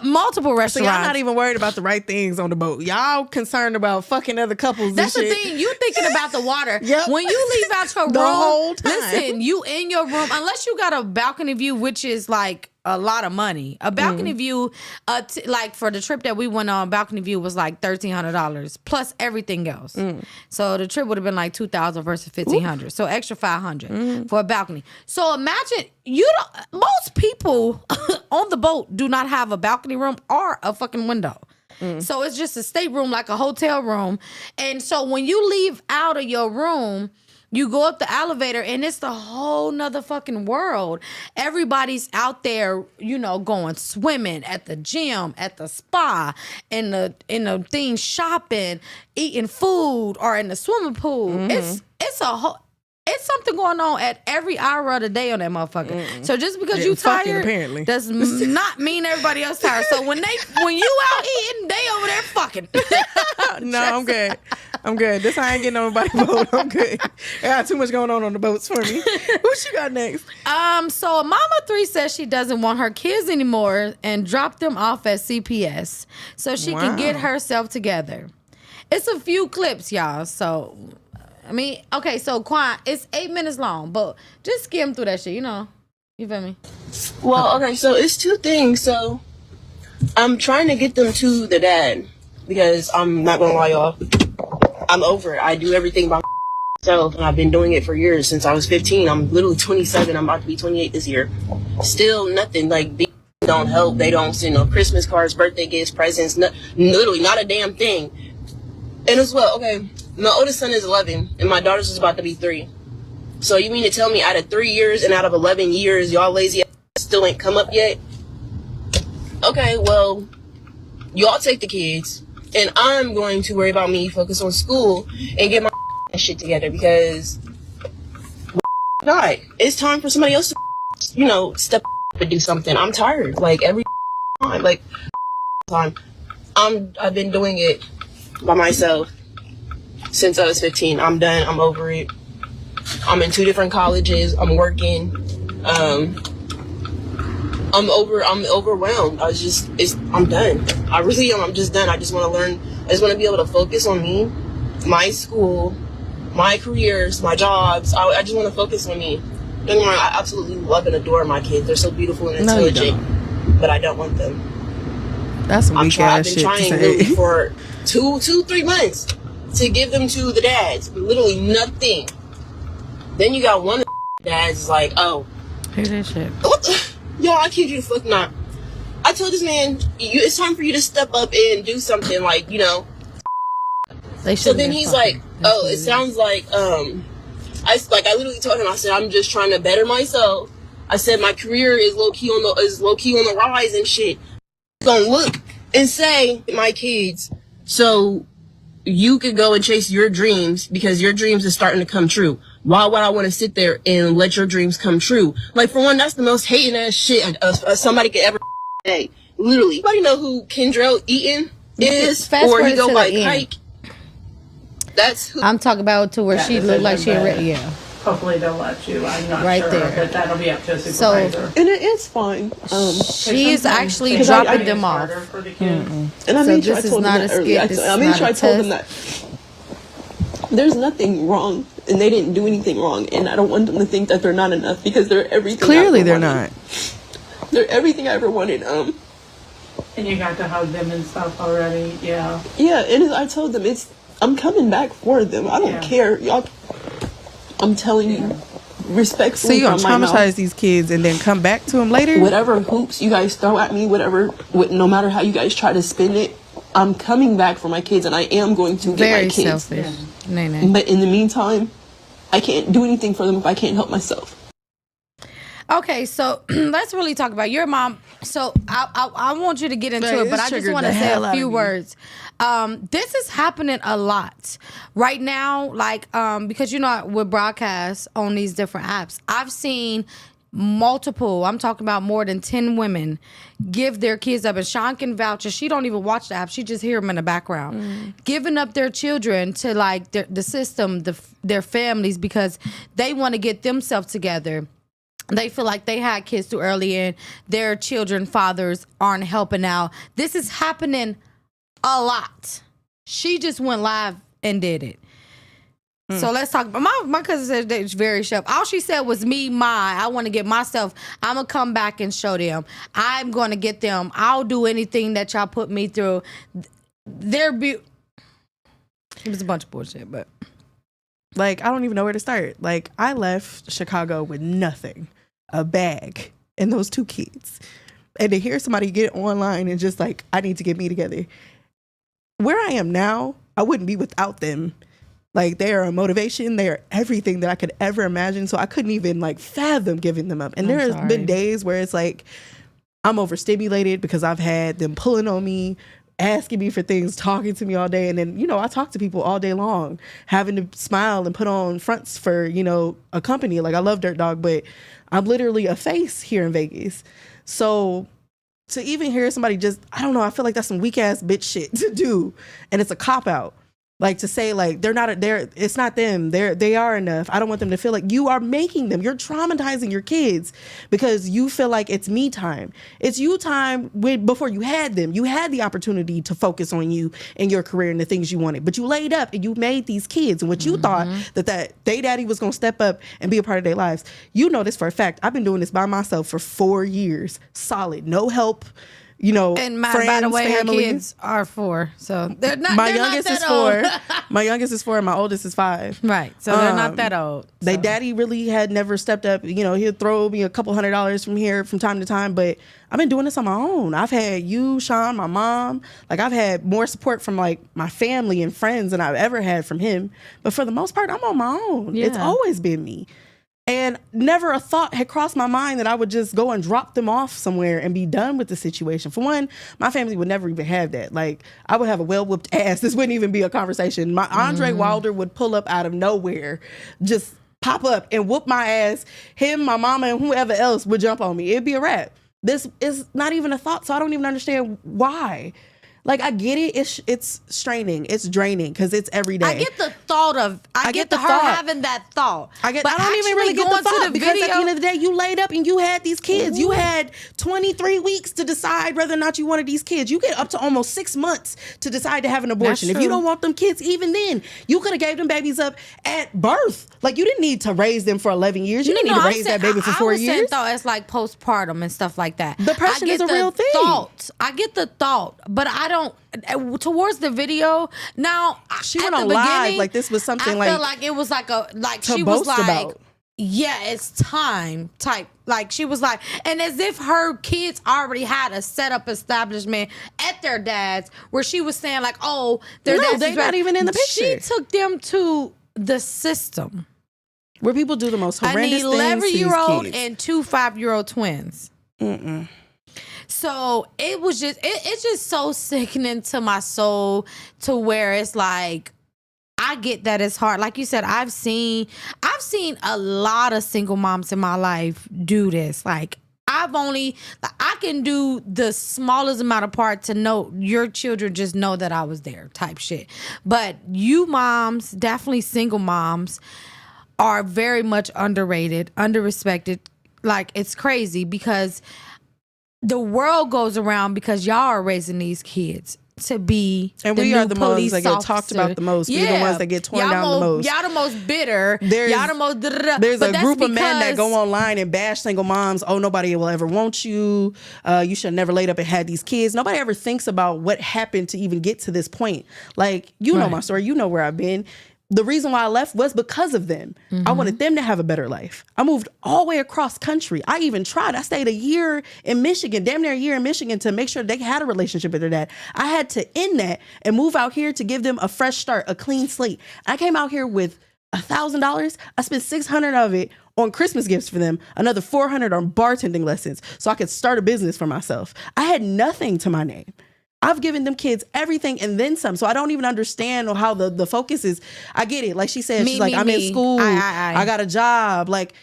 multiple See, restaurants. I'm not even worried about the right things on the boat. Y'all concerned about fucking other couples. That's and the shit. thing. You thinking about the water. Yep. When you leave out your The room, whole time. listen, you in your room, unless you got a balcony view, which is like a lot of money. A balcony view, like for the trip that we went on, balcony view was like $1,300 plus everything else. So the trip would have been like $2,000 versus $1,500. So extra $500 for a balcony. So imagine most people on the boat do not have a balcony room or a fucking window. So it's just a stateroom, like a hotel room. And so when you leave out of your room, you go up the elevator and it's the whole nother fucking world. Everybody's out there, going swimming at the gym, at the spa, in the thing, shopping, eating food, or in the swimming pool. It's something going on at every hour of the day on that motherfucker. So just because you fucking, tired apparently. does not mean everybody else tired. So when you out eating, they over there fucking. No, I'm good. I'm good. This I ain't getting on nobody's boat. I'm good. I got too much going on the boats for me. What you got next? So Mama 3 says she doesn't want her kids anymore and dropped them off at CPS so she can get herself together. It's a few clips, y'all. So, okay, so Quan, it's 8 minutes long, but just skim through that shit, You feel me? Well, okay, so it's two things. So I'm trying to get them to the dad because I'm not gonna lie, y'all. I'm over it. I do everything by myself, and I've been doing it for years since I was 15. I'm literally 27. I'm about to be 28 this year. Still nothing. Like, they don't help. They don't send no Christmas cards, birthday gifts, presents. Literally not a damn thing. And as well, okay, my oldest son is 11, and my daughter's is about to be 3. So you mean to tell me out of 3 years and out of 11 years, y'all lazy ass still ain't come up yet? Okay, well, y'all take the kids, and I'm going to worry about me, focus on school, and get my shit together because, God, it's time for somebody else to, step up and do something. I'm tired, like, every time. I've been doing it by myself since I was 15. I'm done. I'm over it. I'm in 2 different colleges. I'm working. I'm overwhelmed. I'm done. I really am. I'm just done. I just want to learn. I just want to be able to focus on me, my school, my careers, my jobs. I just want to focus on me. Don't get me wrong, I absolutely love and adore my kids. They're so beautiful and intelligent, but I don't want them. That's some weak ass I've shit been trying to literally say. for 3 months to give them to the dads. Literally nothing. Then you got one of the dads is like, oh, Hear that shit. what the? Yo, I kid you the fuck not. I told this man, it's time for you to step up and do something, like, So then he's like, oh, it sounds like, I literally told him, I said, I'm just trying to better myself. I said, my career is low key on the rise and shit. Gonna look and say, my kids, so you could go and chase your dreams because your dreams are starting to come true. Why would I want to sit there and let your dreams come true? Like, for one, that's the most hating ass shit somebody could ever say. Literally. Anybody know who Kendrell Eaton is? Fast Or he forward go to by the end. Pike? That's who. I'm talking about to where she looked like she read. Yeah. Hopefully they'll let you. I'm not Right sure, there. but that'll be up to a So supervisor. And it is fine. she is actually Because I dropping think them it's off. harder for the kids. And I So made sure I this is told them not that a earlier. skit, this is I made not sure a I told them test. that there's nothing wrong and they didn't do anything wrong, and I don't want them to think that they're not enough because they're everything. Clearly, I they're ever not. wanted. They're everything I ever wanted. And you got to hug them and stuff already. Yeah. Yeah, and I told them I'm coming back for them. I don't care, y'all. I'm telling you, respectfully. So you gonna from my mouth. traumatize these kids and then come back to them later? Whatever hoops you guys throw at me, no matter how you guys try to spin it, I'm coming back for my kids, and I am going to get Very my kids. selfish. Nene. But in the meantime, I can't do anything for them if I can't help myself. Okay, so let's really talk about your mom. So I want you to get into Man, it, but this I just triggered want to the say hell a out few of me. words. This is happening a lot right now, like because with broadcasts on these different apps, I've seen multiple, I'm talking about more than 10 women give their kids up, and Sean can vouch. She don't even watch the app, she just hear them in the background, giving up their children to like the system, their families, because they want to get themselves together. They feel like they had kids too early and their children fathers aren't helping out. This is happening a lot. She just went live and did it. So let's talk about my cousin said that it's very sharp. All she said was I want to get myself. I'm gonna come back and show them. I'm gonna get them. I'll do anything that y'all put me through. It was a bunch of bullshit, but Like, I don't even know where to start. Like, I left Chicago with nothing, a bag, and those 2 kids. And to hear somebody get online and just like, I need to get me together. Where I am now, I wouldn't be without them. Like, they are a motivation. They are everything that I could ever imagine. So I couldn't even like fathom giving them up. And there has been days where it's like, I'm overstimulated because I've had them pulling on me, asking me for things, talking to me all day. And then, I talk to people all day long, having to smile and put on fronts for, a company. Like, I love Dirt Dog, but I'm literally a face here in Vegas. So to even hear somebody I don't know, I feel like that's some weak ass bitch shit to do. And it's a cop out. Like, to say like it's not them. They are enough. I don't want them to feel like you are making them. You're traumatizing your kids because you feel like it's me time. It's you time before you had them. You had the opportunity to focus on you and your career and the things you wanted. But you laid up and you made these kids, and what you thought that they daddy was gonna step up and be a part of their lives. You know this for a fact. I've been doing this by myself for 4 years. Solid. No help. And friends, by the way, family. her kids are 4, so they're not. My they're youngest not is that 4. old. My youngest is 4, and my oldest is 5. Right, so they're not that old. They so. daddy really had never stepped up. He'd throw me a couple $100 from here from time to time, but I've been doing this on my own. I've had you, Sean, my mom. Like, I've had more support from like my family and friends than I've ever had from him. But for the most part, I'm on my own. Yeah. It's always been me. And never a thought had crossed my mind that I would just go and drop them off somewhere and be done with the situation. For one, my family would never even have that. Like, I would have a well-whooped ass. This wouldn't even be a conversation. My Andre Wilder would pull up out of nowhere, just pop up and whoop my ass. Him, my mama, and whoever else would jump on me. It'd be a wrap. This is not even a thought, so I don't even understand why. Like, I get it. It's straining. It's draining because it's every day. I get the thought of. I get the her thought. having that thought. I don't even really get the thought because at the end of the day, you laid up and you had these kids. You had 23 weeks to decide whether or not you wanted these kids. You get up to almost 6 months to decide to have an abortion. If you don't want them kids, even then, you could have gave them babies up at birth. Like, you didn't need to raise them for 11 years. You didn't need to raise that baby for 4 years. Though it's like postpartum and stuff like that. Depression is a real thing. I get the thought, but I don't. Towards the video, now she went on live like this was something I felt like it was like she was like, about. Yeah, it's time type. Like, she was like, and as if her kids already had a set up establishment at their dad's, where she was saying like, oh, they're not even in the picture. She took them to the system where people do the most horrendous things. An 11-year-old kids. and 2 5-year-old twins. So it was just it's just so sickening to my soul, to where it's like, I get that it's hard. Like you said, I've seen a lot of single moms in my life do this. Like, I can do the smallest amount of part to know your children just know that I was there type shit. But you moms, definitely single moms, are very much underrated, underrespected. Like, it's crazy because the world goes around because y'all are raising these kids to be, and we are the ones that get talked about the most. We're the ones that get torn down the most. Y'all the most bitter. There's a group of men that go online and bash single moms. Oh, nobody will ever want you. You should have never laid up and had these kids. Nobody ever thinks about what happened to even get to this point. Like, you know my story. You know where I've been. The reason why I left was because of them. I wanted them to have a better life. I moved all the way across country. I even tried. I stayed a year in Michigan, damn near a year in Michigan, to make sure they had a relationship with their dad. I had to end that and move out here to give them a fresh start, a clean slate. I came out here with $1,000. I spent $600 of it on Christmas gifts for them, another $400 on bartending lessons so I could start a business for myself. I had nothing to my name. I've given them kids everything and then some. So I don't even understand how the focus is. I get it. Like she said, she's like, I'm in school. I got a job. Like,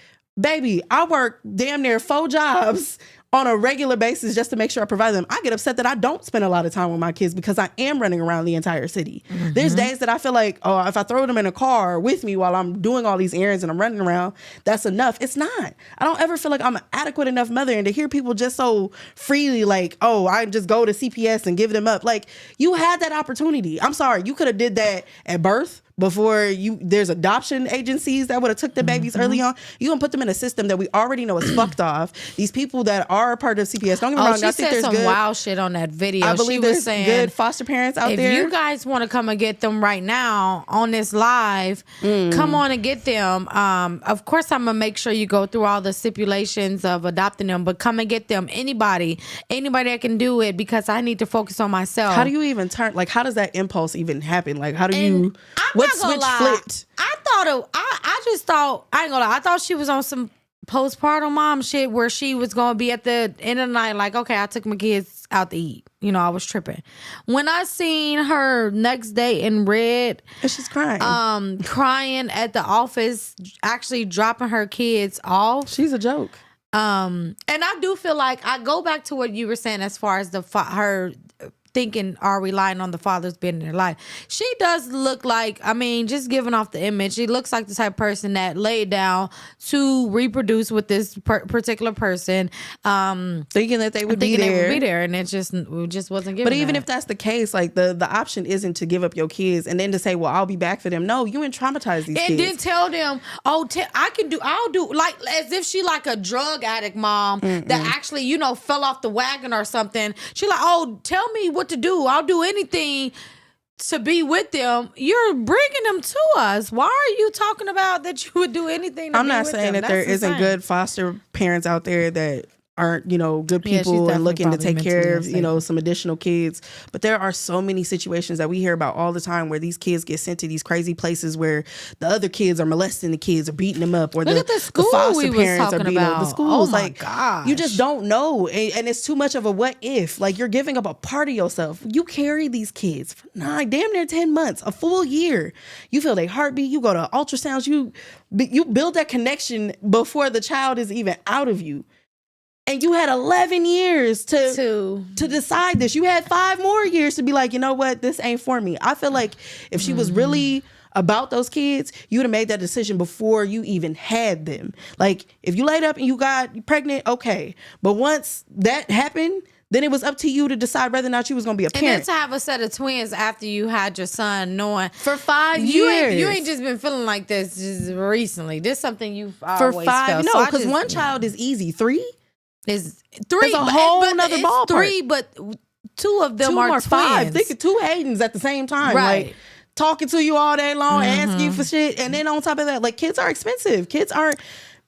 baby, I work damn near 4 jobs on a regular basis just to make sure I provide them. I get upset that I don't spend a lot of time with my kids because I am running around the entire city. There's days that I feel like, oh, if I throw them in a car with me while I'm doing all these errands and I'm running around, that's enough. It's not. I don't ever feel like I'm an adequate enough mother. And to hear people just so freely like, oh, I just go to CPS and give them up. Like, you had that opportunity. I'm sorry. You could have did that at birth. Before there's adoption agencies that would have took the babies early on. You gonna put them in a system that we already know is fucked off. These people that are a part of CPS, don't get me wrong. She I think said there's some good, wild shit on that video. I believe she was there's saying, good foster parents out there. If you guys want to come and get them right now on this live, come on and get them. Of course, I'm gonna make sure you go through all the stipulations of adopting them, but come and get them. Anybody that can do it, because I need to focus on myself. How do you even turn? Like, how does that impulse even happen? Like, how do you? What switch flipped? I just thought, I ain't gonna lie, I thought she was on some postpartum mom shit where she was gonna be at the end of the night like, okay, I took my kids out to eat. You know, I was tripping. When I seen her next day in red, and she's crying, crying at the office, actually dropping her kids off. She's a joke. And I do feel like, I go back to what you were saying as far as her thinking or relying on the father's being in their life. She does look like, I mean, just giving off the image, she looks like the type of person that laid down to reproduce with this particular person, thinking that they would be there, and it just wasn't given. But even if that's the case, like the option isn't to give up your kids and then to say, well, I'll be back for them. No, you ain't traumatize these kids. And then tell them, oh, I'll do, like, as if she like a drug addict mom that actually, you know, fell off the wagon or something. She like, oh, tell me what to do. I'll do anything to be with them. You're bringing them to us. Why are you talking about that you would do anything to I'm be not with saying them? that there That's isn't insane. good foster parents out there that aren't, you know, good Yeah, she's people and looking to definitely take care of, mentally you know, some additional kids. But there are so many situations that we hear about all the time where these kids get sent to these crazy places where the other kids are molesting the kids or beating them up, or Look at the school foster we was parents are talking beating them. The about. schools, Oh my like, gosh. you just don't know. And it's too much of a what if. Like, you're giving up a part of yourself. You carry these kids for damn near 10 months, a full year. You feel their heartbeat. You go to ultrasounds. You build that connection before the child is even out of you. And you had 11 years to decide this. You had 5 more years to be like, you know what, this ain't for me. I feel like if she was really about those kids, you would have made that decision before you even had them. Like, if you laid up and you got pregnant, okay. But once that happened, then it was up to you to decide whether or not you was going to be a parent. And then to have a set of twins after you had your son, knowing for 5 years. You ain't just been feeling like this just recently. This is something you've for always 5. felt. No, because one child is easy. 3 is 3. It's a whole nother it's ballpark. 3, but 2 of them are 5. twins. Think of 2 Haydens at the same time. Right. Like, talking to you all day long, asking you for shit. And then on top of that, like, kids are expensive. Kids aren't,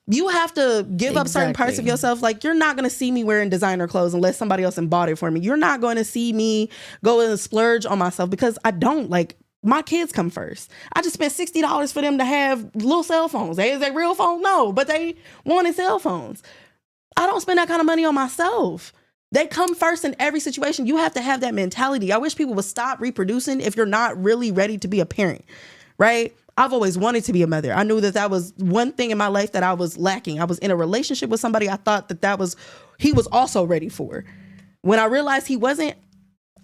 you have to give up certain parts of yourself. Like, you're not going to see me wearing designer clothes unless somebody else bought it for me. You're not going to see me go and splurge on myself because I don't. Like, my kids come first. I just spent $60 for them to have little cell phones. Is they real phones? No, but they wanted cell phones. I don't spend that kind of money on myself. They come first in every situation. You have to have that mentality. I wish people would stop reproducing if you're not really ready to be a parent, right? I've always wanted to be a mother. I knew that was one thing in my life that I was lacking. I was in a relationship with somebody I thought he was also ready for. When I realized he wasn't,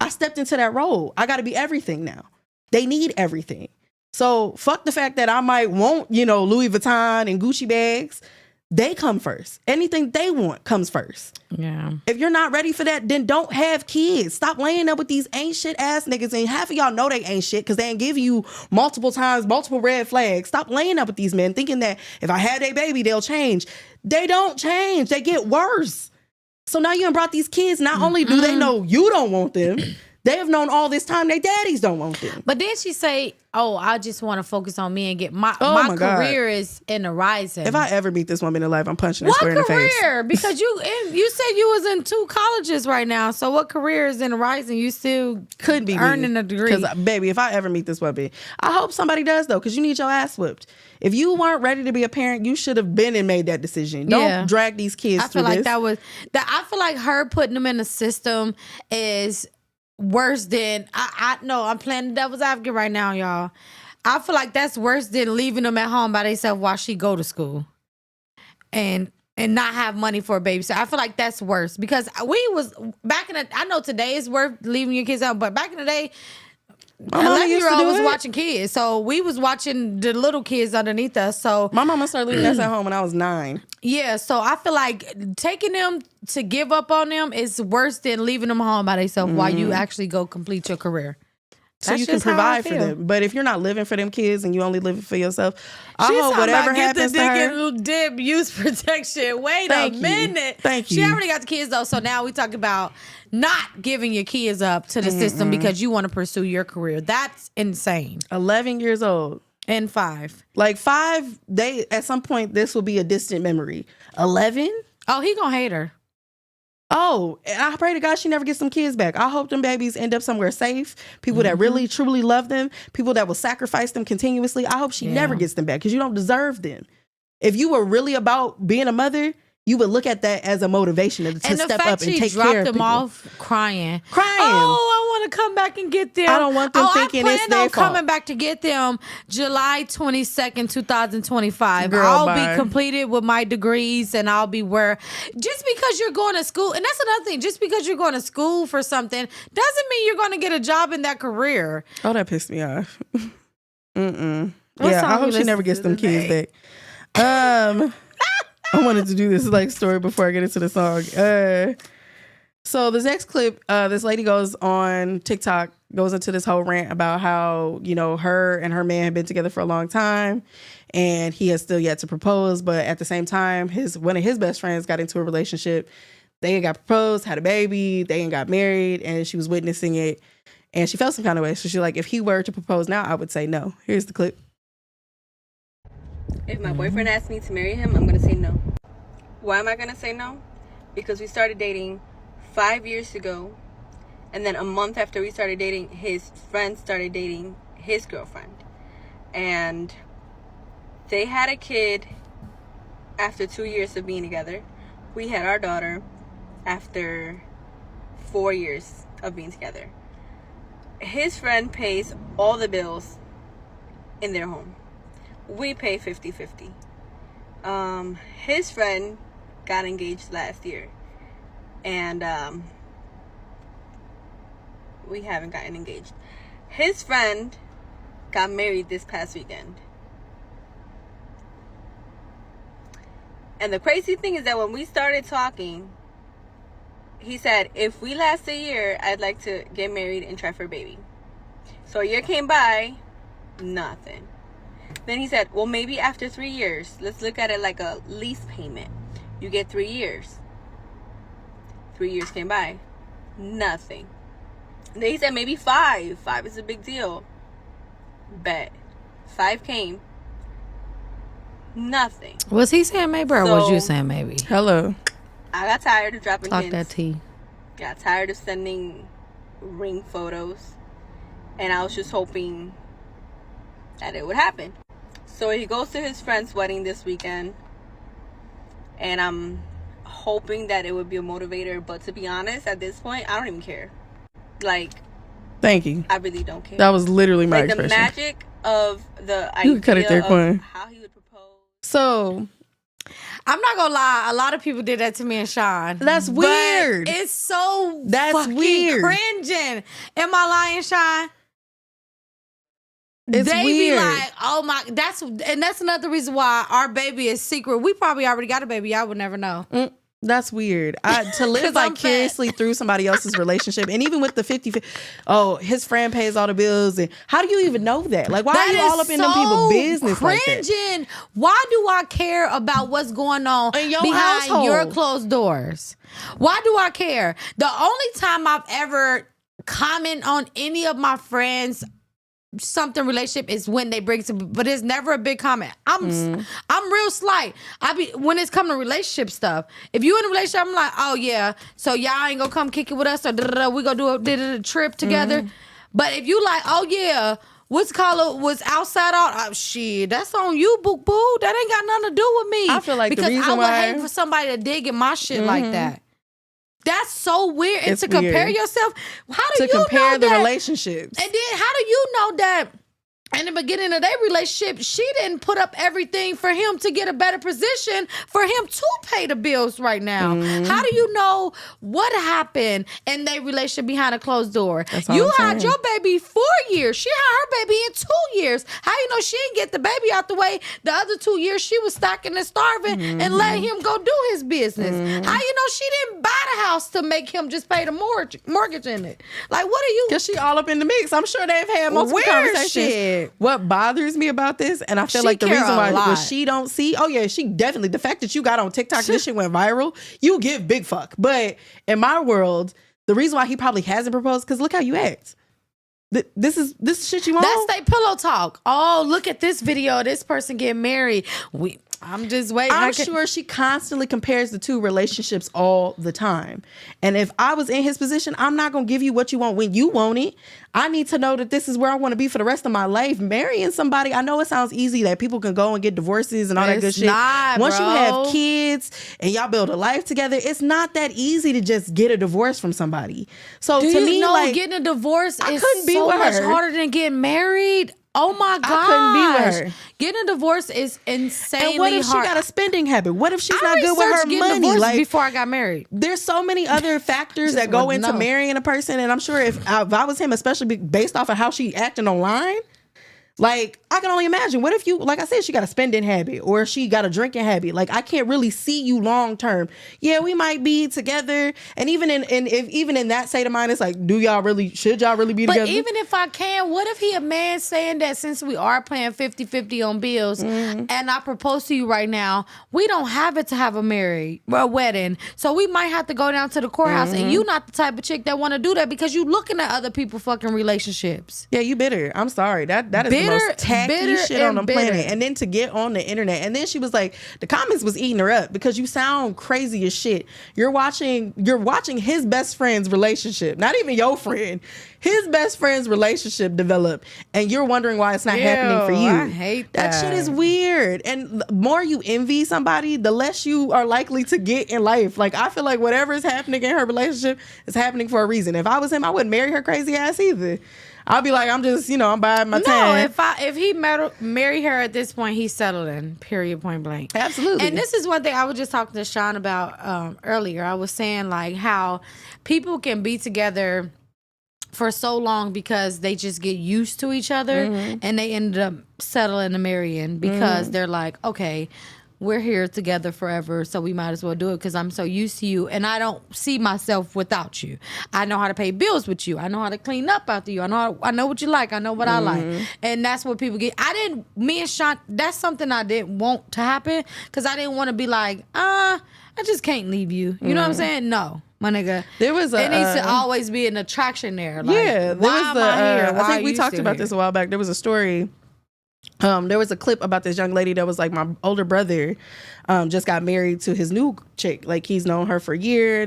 I stepped into that role. I got to be everything now. They need everything. So fuck the fact that I might want, you know, Louis Vuitton and Gucci bags. They come first. Anything they want comes first. Yeah. If you're not ready for that, then don't have kids. Stop laying up with these ain't shit ass niggas. And half of y'all know they ain't shit because they ain't give you multiple times, multiple red flags. Stop laying up with these men thinking that if I had a baby, they'll change. They don't change. They get worse. So now you done brought these kids. Not only do they know you don't want them, They have known all this time their daddies don't want them. But then she say, "Oh, I just want to focus on me and get my my God. career is in the rising." If I ever meet this woman in life, I'm punching her what square in the face. career? Because you said you was in 2 colleges right now. So what career is in the rising? You still Could be earning a degree. Because baby, if I ever meet this woman, I hope somebody does though, because you need your ass whipped. If you weren't ready to be a parent, you should have been and made that decision. Don't drag these kids I through feel like this. I feel like her putting them in the system is worse than I know. I'm playing the devil's advocate right now, y'all. I feel like that's worse than leaving them at home by themselves while she go to school and not have money for a babysitter. I feel like that's worse because we was back in the. I know today is worth leaving your kids out, but back in the day, My mama used to 11-year-old do was it. watching kids, so we was watching the little kids underneath us. So My mama started leaving us at home when I was 9. yeah, so I feel like taking them to give up on them is worse than leaving them home by themselves while you actually go complete your career. So That's you can just how I provide for feel. them. But if you're not living for them kids and you only living for yourself, I She's hope talking whatever about happens to get the her. dick and dip use protection. Wait Thank a you. minute. Thank She you. already got the kids though, so now we talk about not giving your kids up to the system because you want to pursue your career. That's insane. 11 years old. And 5. Like 5, they at some point this will be a distant memory. 11? Oh, he gonna hate her. Oh, and I pray to God she never gets some kids back. I hope them babies end up somewhere safe. People that really, truly love them. People that will sacrifice them continuously. I hope she never gets them back because you don't deserve them. If you were really about being a mother, you would look at that as a motivation to And the step fact up and she take dropped care of them people. off crying. Crying. Oh, I want to come back and get them. I don't want them thinking I it's plan their on fault. coming back to get them July 22nd, 2025. Girl, I'll bye. be completed with my degrees and I'll be where. Just because you're going to school, and that's another thing, just because you're going to school for something doesn't mean you're going to get a job in that career. Oh, that pissed me off. Mm-mm. What Yeah, song I you hope she listen never gets to them kids back. I wanted to do this like story before I get into the song. So this next clip, this lady goes on TikTok, goes into this whole rant about how, you know, her and her man have been together for a long time and he has still yet to propose. But at the same time, one of his best friends got into a relationship. They ain't got proposed, had a baby, they ain't got married, and she was witnessing it. And she felt some kind of way. So she's like, if he were to propose now, I would say no. Here's the clip. If my boyfriend asks me to marry him, I'm going to say no. Why am I going to say no? Because we started dating 5 years ago. And then a month after we started dating, his friend started dating his girlfriend. And they had a kid after 2 years of being together. We had our daughter after 4 years of being together. His friend pays all the bills in their home. We pay 50-50. His friend got engaged last year. And we haven't gotten engaged. His friend got married this past weekend. And the crazy thing is that when we started talking, he said, if we last a year, I'd like to get married and try for a baby. So a year came by, nothing. Then he said, well, maybe after 3 years, let's look at it like a lease payment. You get 3 years. 3 years came by, nothing. And then he said, maybe 5. 5 is a big deal. Bet. 5 came. Nothing. Was he saying maybe or was you saying maybe? Hello. I got tired of dropping Talk hints. that tea. Got tired of sending ring photos. And I was just hoping that it would happen. So he goes to his friend's wedding this weekend. And I'm hoping that it would be a motivator. But to be honest, at this point, I don't even care. Like, Thank you. I really don't care. That was literally my like expression. the magic of the You can cut it there, idea Quinn. of how he would propose. So I'm not gonna lie, a lot of people did that to me and Sean. That's But weird. it's so That's fucking weird. cringing. Am I lying, Sean? It's they weird. be like, oh my, that's another reason why our baby is secret. We probably already got a baby. I would never know. That's weird. To live 'Cause I'm vicariously through somebody else's relationship, and even with the 50, oh, his friend pays all the bills, and how do you even know that? Like, why That are you is all up in them people's business like that? cringing. Why do I care about what's going on In your behind household. your closed doors? Why do I care? The only time I've ever comment on any of my friends something relationship is when they bring some, but it's never a big comment. I'm real slight. When it's come to relationship stuff. If you in a relationship, I'm like, oh yeah, so y'all ain't gonna come kick it with us, or we gonna do a trip together. But if you like, oh yeah, what's called was outside all shit, that's on you, boo boo. That ain't got nothing to do with me. I feel like because the reason I would why hate for somebody to dig in my shit like that. That's so weird. And It's to compare weird. yourself, how do you compare know the that? relationships. And then how do you know that in the beginning of their relationship, she didn't put up everything for him to get a better position for him to pay the bills right now? How do you know what happened in their relationship behind a closed door? That's all You I'm had saying. your baby 4 years. She had her baby in 2 years. How you know she didn't get the baby out the way the other 2 years she was stacking and starving and letting him go do his business? How you know she didn't buy the house to make him just pay the mortgage in it? Like, what are you? Because she all up in the mix. I'm sure they've had multiple Weird conversations. shit. What bothers me about this, and I feel She like the care reason a why lot. what she don't see, oh yeah, she definitely, the fact that you got on TikTok, this shit went viral, you give big fuck. But in my world, the reason why he probably hasn't proposed, because look how you act. This shit you want. That's they pillow talk. Oh, look at this video. This person getting married. I'm just waiting. I'm sure she constantly compares the two relationships all the time. And if I was in his position, I'm not going to give you what you want when you want it. I need to know that this is where I want to be for the rest of my life. Marrying somebody, I know it sounds easy that people can go and get divorces and all that good It's shit. not, Once bro. you have kids and y'all build a life together, it's not that easy to just get a divorce from somebody. So Do to you me, know like, getting a divorce I is couldn't be so with much her. harder than getting married? Oh my gosh. I couldn't be with her. Getting a divorce is insanely and what if hard. she got a spending habit? What if she's I not good with researched her getting money? divorced Like, before I got married. there's so many other factors Just that go wouldn't into know. marrying a person, and I'm sure if I was him, especially based off of how she acting online, like, I can only imagine. What if you, like I said, she got a spending habit or she got a drinking habit? Like, I can't really see you long term. Yeah, we might be together, and even in that state of mind, it's like, should y'all really be But together? even if I can, what if he a man saying that since we are paying 50-50 on bills and I propose to you right now, we don't have it to have a wedding. So we might have to go down to the courthouse and you not the type of chick that want to do that because you looking at other people fucking relationships. Yeah, you bitter. I'm sorry. That is the most tacky shit on the planet. And then to get on the internet, and then she was like, the comments was eating her up because you sound crazy as shit. You're watching his best friend's relationship, not even your friend, his best friend's relationship develop, and you're wondering why it's not happening for you. I hate that. That shit is weird. And the more you envy somebody, the less you are likely to get in life. Like, I feel like whatever is happening in her relationship is happening for a reason. If I was him, I wouldn't marry her crazy ass either. I'll be like, I'm just, I'm buying my time. No, if he marry her at this point, he's settling. Period. Point blank. Absolutely. And this is one thing I was just talking to Sean about earlier. I was saying like how people can be together for so long because they just get used to each other and they ended up settling and marrying because they're like, okay, we're here together forever, so we might as well do it because I'm so used to you and I don't see myself without you. I know how to pay bills with you. I know how to clean up after you. I know what you like. I know what I like. And that's what people get. Me and Sean, that's something I didn't want to happen because I didn't want to be like, I just can't leave you. You know what I'm saying? No. My nigga, there was it needs to always be an attraction there. Like, yeah, there why was am I here? I Why think are we you talked still about here? this a while back. There was a story. There was a clip about this young lady that was like, my older brother just got married to his new chick. Like, he's known her for a year.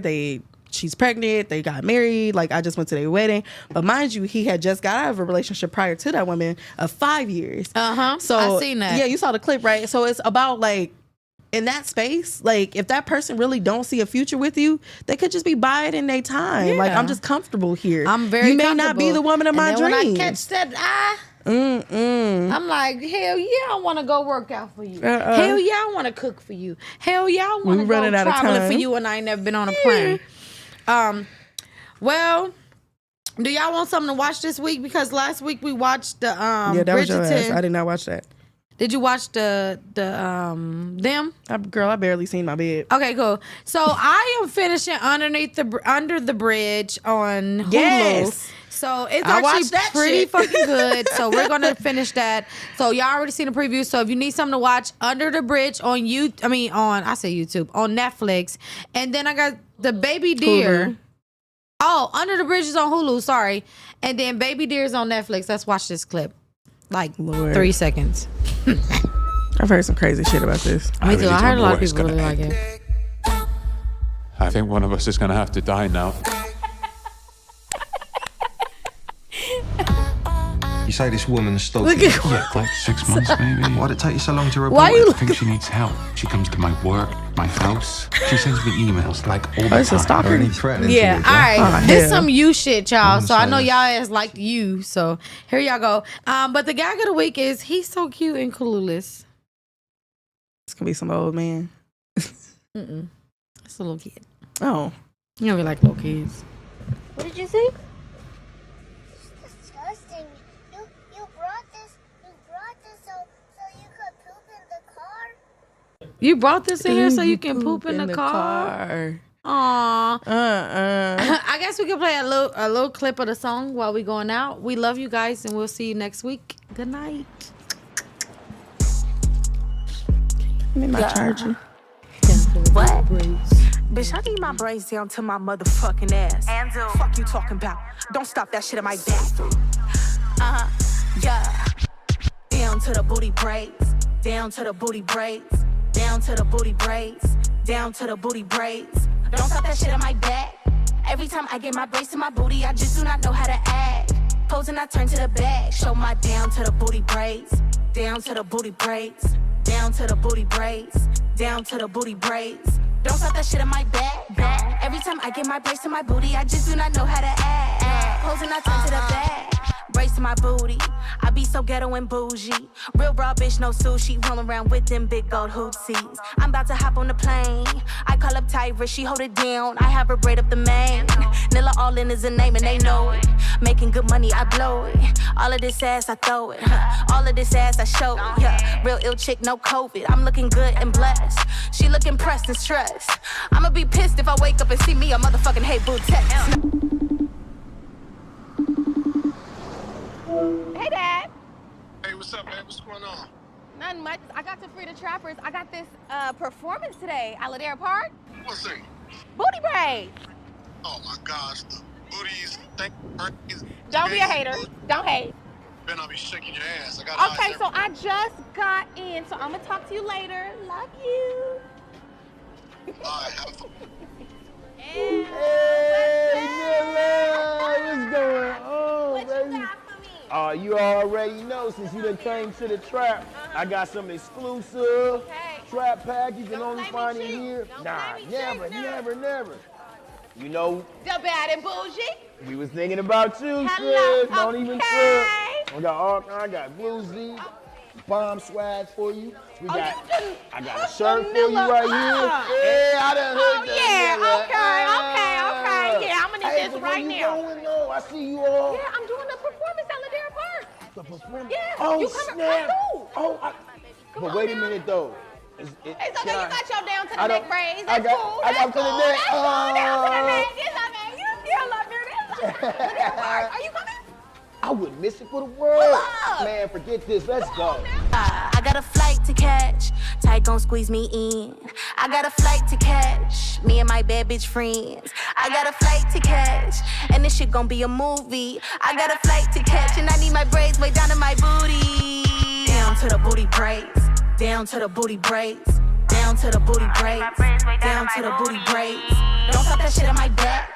She's pregnant. They got married. Like, I just went to their wedding. But mind you, he had just got out of a relationship prior to that woman of 5 years. So I seen that. Yeah, you saw the clip, right? So it's about like, in that space, like, if that person really don't see a future with you, they could just be biding their time. Like, I'm just comfortable here. I'm very You may not be the woman of my and then dreams. when I catch that I'm like, hell yeah, I want to go work out for you. Hell yeah, I want to cook for you. Hell yeah, I want to go running out of traveling for time. you and I ain't never been on a plane. Well, do y'all want something to watch this week? Because last week we watched the Yeah, that was your ass. Bridgerton. I did not watch that. Did you watch the them? Girl, I barely seen my bed. Okay, cool. So I am finishing Under the Bridge on Hulu. Yes. So it's I actually watched that pretty shit. fucking good. So we're gonna finish that. So y'all already seen the preview. So if you need something to watch, Under the Bridge on YouTube, on Netflix. And then I got the Baby Deer. Hulu. Oh, Under the Bridge is on Hulu. Sorry. And then Baby Deer is on Netflix. Let's watch this clip. Like Lord. 3 seconds. I've heard some crazy shit about this. Me too. I heard a lot of people really like it. I think one of us is gonna have to die now. You say this woman's stalking Look at you. Yeah, like 6 months maybe. Why'd it take you so long to report Why you it? I think she needs help. She comes to my work, my house. She sends me emails like all the it's a time. stalker. Are any threatening Yeah, to you, all right. Oh, This hell. some you shit, y'all. I'm So I know saying y'all ass like you. So here y'all go. But the gag of the week is he's so cute and clueless. This can be some old man. It's a little kid. Oh. You know we like little kids. What did you say? Disgusting. You brought this so you could poop in the car? You brought this in here so you can poop in the car? car. Aww. Uh-uh. I guess we can play a little clip of the song while we going out. We love you guys and we'll see you next week. Good night. Give me my charger. What? Bitch, I need my braids down to my motherfucking ass. And fuck you talking about? Don't stop that shit in my back. Yeah. Down to the booty braids. Down to the booty braids. Down to the booty braids. Down to the booty braids. Don't stop that shit in my back. Every time I get my braids to my booty, I just do not know how to act. Pose and I turn to the back. Show my down to the booty braids. Down to the booty braids. Down to the booty braids. Down to the booty braids. Don't stop that shit in my back. Every time I get my braids to my booty, I just do not know how to act. Pose and I turn to the back. Braids to my booty. I be so ghetto and bougie. Real raw bitch, no sushi. Rolling around with them big gold hootsies. I'm about to hop on the plane. I call up Tyra, she hold it down. I have her braid up the mane. Nilla all in is a name and they know it. Making good money, I blow it. All of this ass, I throw it. All of this ass, I show it. Yeah, real ill chick, no COVID. I'm looking good and blessed. She looking pressed and stressed. I'ma be pissed if I wake up and see me a motherfucking hey boo text. Hey, Dad. Hey, what's up, man? What's going on? Nothing much. I got to Free the Trappers. I got this performance today at Ladera Park. What's it? Booty braids. Oh my gosh, the booties. Don't be a hater. Don't hate. Then I'll be shaking your ass. I got Okay, so I just got in, so I'm gonna talk to you later. Love you. Alright, have fun. Hey, what's going on, what baby? you got for me? You already know since you done came to the trap, I got some exclusive trap pack you can only find in here. Nah, never. You know, The Bad and Bougie. we was thinking about you, Hello, sis. Don't even okay. trip. I got Blue Z, bomb swag for you. I got a shirt for you right here. Yeah, I done hooked Oh, yeah, okay. Yeah, I'm gonna need this right now. No, I see you all. Yeah, I'm doing a performance at Ladera Park. The performance. Yeah, Oh, you coming? snap. Come on. But wait a minute, though. It's okay, you got your down to the I neck don't- braids. I That's got- cool. I got That's to the cool. neck. That's cool. Down to the Oh. neck. Yes, I mean, you still love me. Ladera Park. Are you coming? I wouldn't miss it for the world. up? Man, forget this. Let's go. I got a flight to catch. Tight gon' squeeze me in. I got a flight to catch. Me and my bad bitch friends. I got a flight to catch. And this shit gon' be a movie. I got a flight to catch. And I need my braids way down to my booty. Down to the booty braids. Down to the booty braids. Down to the booty braids. Down to the booty braids. Don't stop that shit on my back.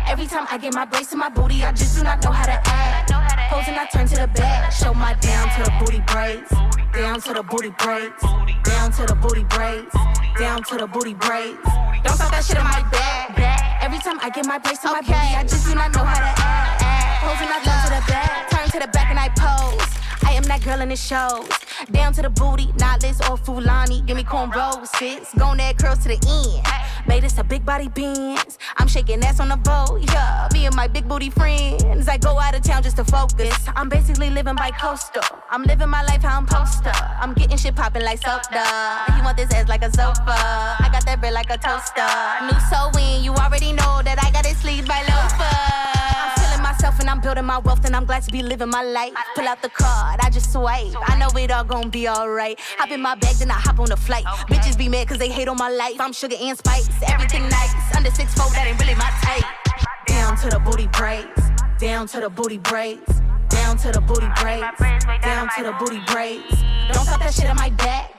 Every time I get my braids to my booty, I just do not know how to act. Pose and I turn to the back. Show my down to the booty braids. Down to the booty braids. Down to the booty braids. Down to the booty braids. Don't stop that shit on my back. Every time I get my braids to my booty, I just do not know how to act. Pose and I turn to the back. Turn to the back and I pose. I am that girl in the shows. Down to the booty, knotless or Fulani. Give me cornrows, sis. Gon' add curls to the end. Made this a big body Benz. I'm shaking ass on the boat, yeah. Me and my big booty friends. I go out of town just to focus. I'm basically living by coastal. I'm living my life how I'm poster. I'm getting shit popping like soda. You want this ass like a sofa. I got that bread like a toaster. New sewing, you already know that I got it sleeved by loafer. I'm feeling myself and I'm building my wealth and I'm glad to be living my life. Pull out the card, I just swipe. I know it all gon' be alright. Hop in my bag, then I hop on the flight. Bitches be mad cause they hate on my life. I'm sugar and spice, everything nice. Under 6'4", that ain't really my type. Down down to the booty braids, down to the booty braids, down to the booty braids, down to the booty braids. Don't stop that shit on my back.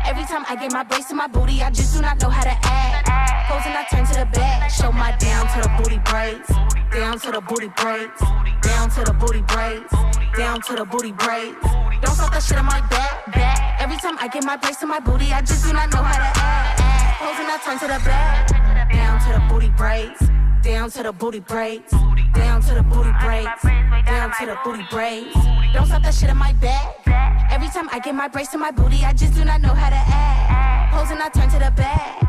Every time I get my brace in my booty, I just do not know how to act. Pose and I turn to the back, show my down to the booty braids, down to the booty braids, down to the booty braids, down to the booty braids. Don't stop that shit on my back. Every time I get my brace in my booty, I just do not know how to act. Pose and I turn to the back, down to the booty braids, down to the booty braids, down to the booty braids, down to the booty braids. Don't stop that shit on my back. Every time I get my brace in my booty, I just do not know how to act. Pose and I turn to the back,